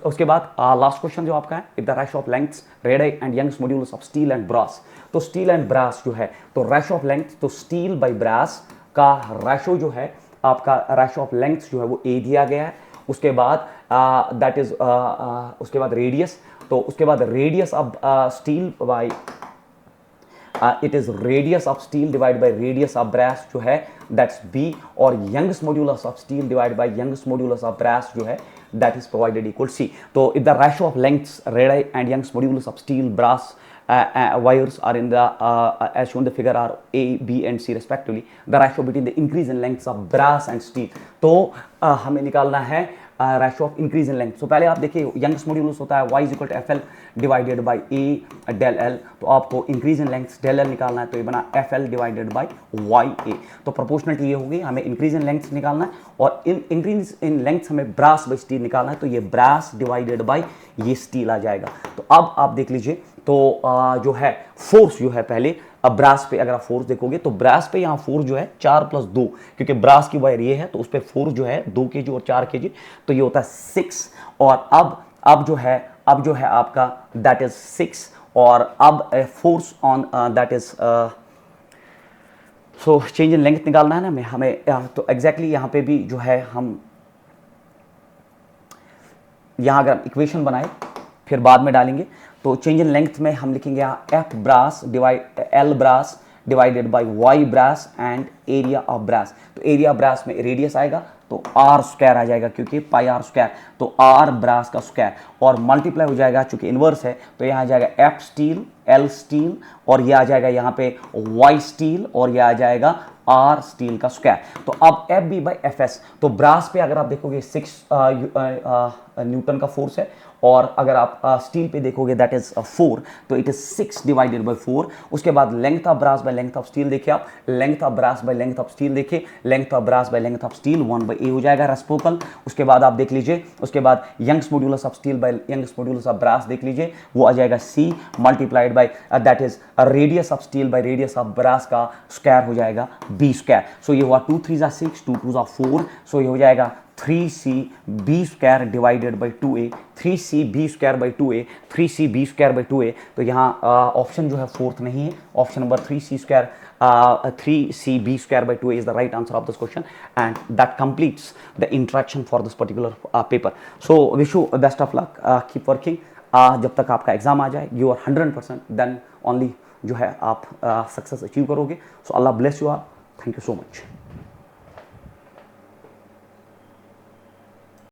उसके बाद लास्ट क्वेश्चन जो आपका है, if the ratio of lengths radii and Young's modulus of steel and brass. तो स्टील एंड ब्रास जो है तो रेशियो ऑफ लेंथ, तो स्टील बाय ब्रास का रेशियो जो है आपका रेशियो ऑफ लेंथ जो है वो ए दिया गया है. उसके बाद दैट इज उसके बाद रेडियस, तो उसके बाद radius of steel by it is radius of steel divided by radius of brass जो है that's B, और Young's modulus of steel divided by Young's modulus of brass जो है that is provided equal C. तो if the ratio of lengths radii and Young's modulus of steel brass wires are in the as shown the figure are A, B and C respectively, the ratio between the increase in lengths of brass and steel. तो हमें निकालना है ratio of increase in length. तो पहले आप देखिए Young's modulus होता है y equal to FL divided by A del L. तो आपको increase in length del L निकालना है, तो ये बना FL डिवाइडेड बाई YA. तो प्रोपोर्शनलिटी ये होगी, हमें इंक्रीज इन लेंथ निकालना है, और इंक्रीज इन लेंथ हमें ब्रास बाई स्टील निकालना है, तो ये ब्रास डिवाइडेड बाई ये स्टील आ जाएगा. तो अब आप देख लीजिए तो जो है फोर्स जो है पहले, अब ब्रास पे अगर आप फोर्स देखोगे तो ब्रास पे यहाँ फोर्स जो है 4 + 2, क्योंकि ब्रास की वायर ये है तो उस पर फोर्स जो है 2 kg और 4 kg, तो ये होता है 6. और अब जो है आपका दैट इज 6, और अब force on that is so change in length निकालना है ना हमें. तो एग्जैक्टली यहाँ पे भी जो है हम यहाँ अगर इक्वेशन बनाए फिर बाद में डालेंगे तो चेंज इन लेंथ में हम लिखेंगे यहाँ F brass divide L brass divided by Y brass and area of brass. तो एरिया ब्रास में रेडियस आएगा तो आर स्क्वायर आ जाएगा क्योंकि पाई आर स्क्वायर, तो आर ब्रास का स्क्वायर और मल्टीप्लाई हो जाएगा चूंकि इनवर्स है तो यहाँ आ जाएगा एफ स्टील एल स्टील और ये आ जाएगा यहाँ पे वाई स्टील और ये आ जाएगा आर स्टील का स्क्वायर। तो अब F B by F S, तो ब्रास पे अगर आप देखोगे 6 न्यूटन का फोर्स है और अगर आप स्टील पे देखोगे दैट इज 4, तो इट इज 6 डिवाइडेड बाय 4। उसके बाद length of brass by length of steel देखिए आप, length of brass by length of steel देखिए, length of brass by length of steel 1/a हो जाएगा रेसिप्रोकल। उसके बाद आप देख लीजिए, उसके बाद Young's modulus of steel by Young's modulus of brass देख लीजिए, वो आ जाएगा c multiplied by that is radius of steel by radius of brass का स्क्वायर हो जाएगा b स्क्वायर। सो ये हुआ 2 3 6 2 2 4, सो ये हो जाएगा 3cb square divided by 2a, 3cb square by 2a, 3cb square by 2a। तो यहाँ ऑप्शन जो है फोर्थ नहीं है, option number 3c square 3cb square by 2a is the right answer of this question, and that completes the interaction for this particular paper. So wish you best of luck, keep working. जब तक आपका exam आ जाए you are 100% then only जो है आप success achieve करोगे। So अल्लाह bless you all, thank you so much.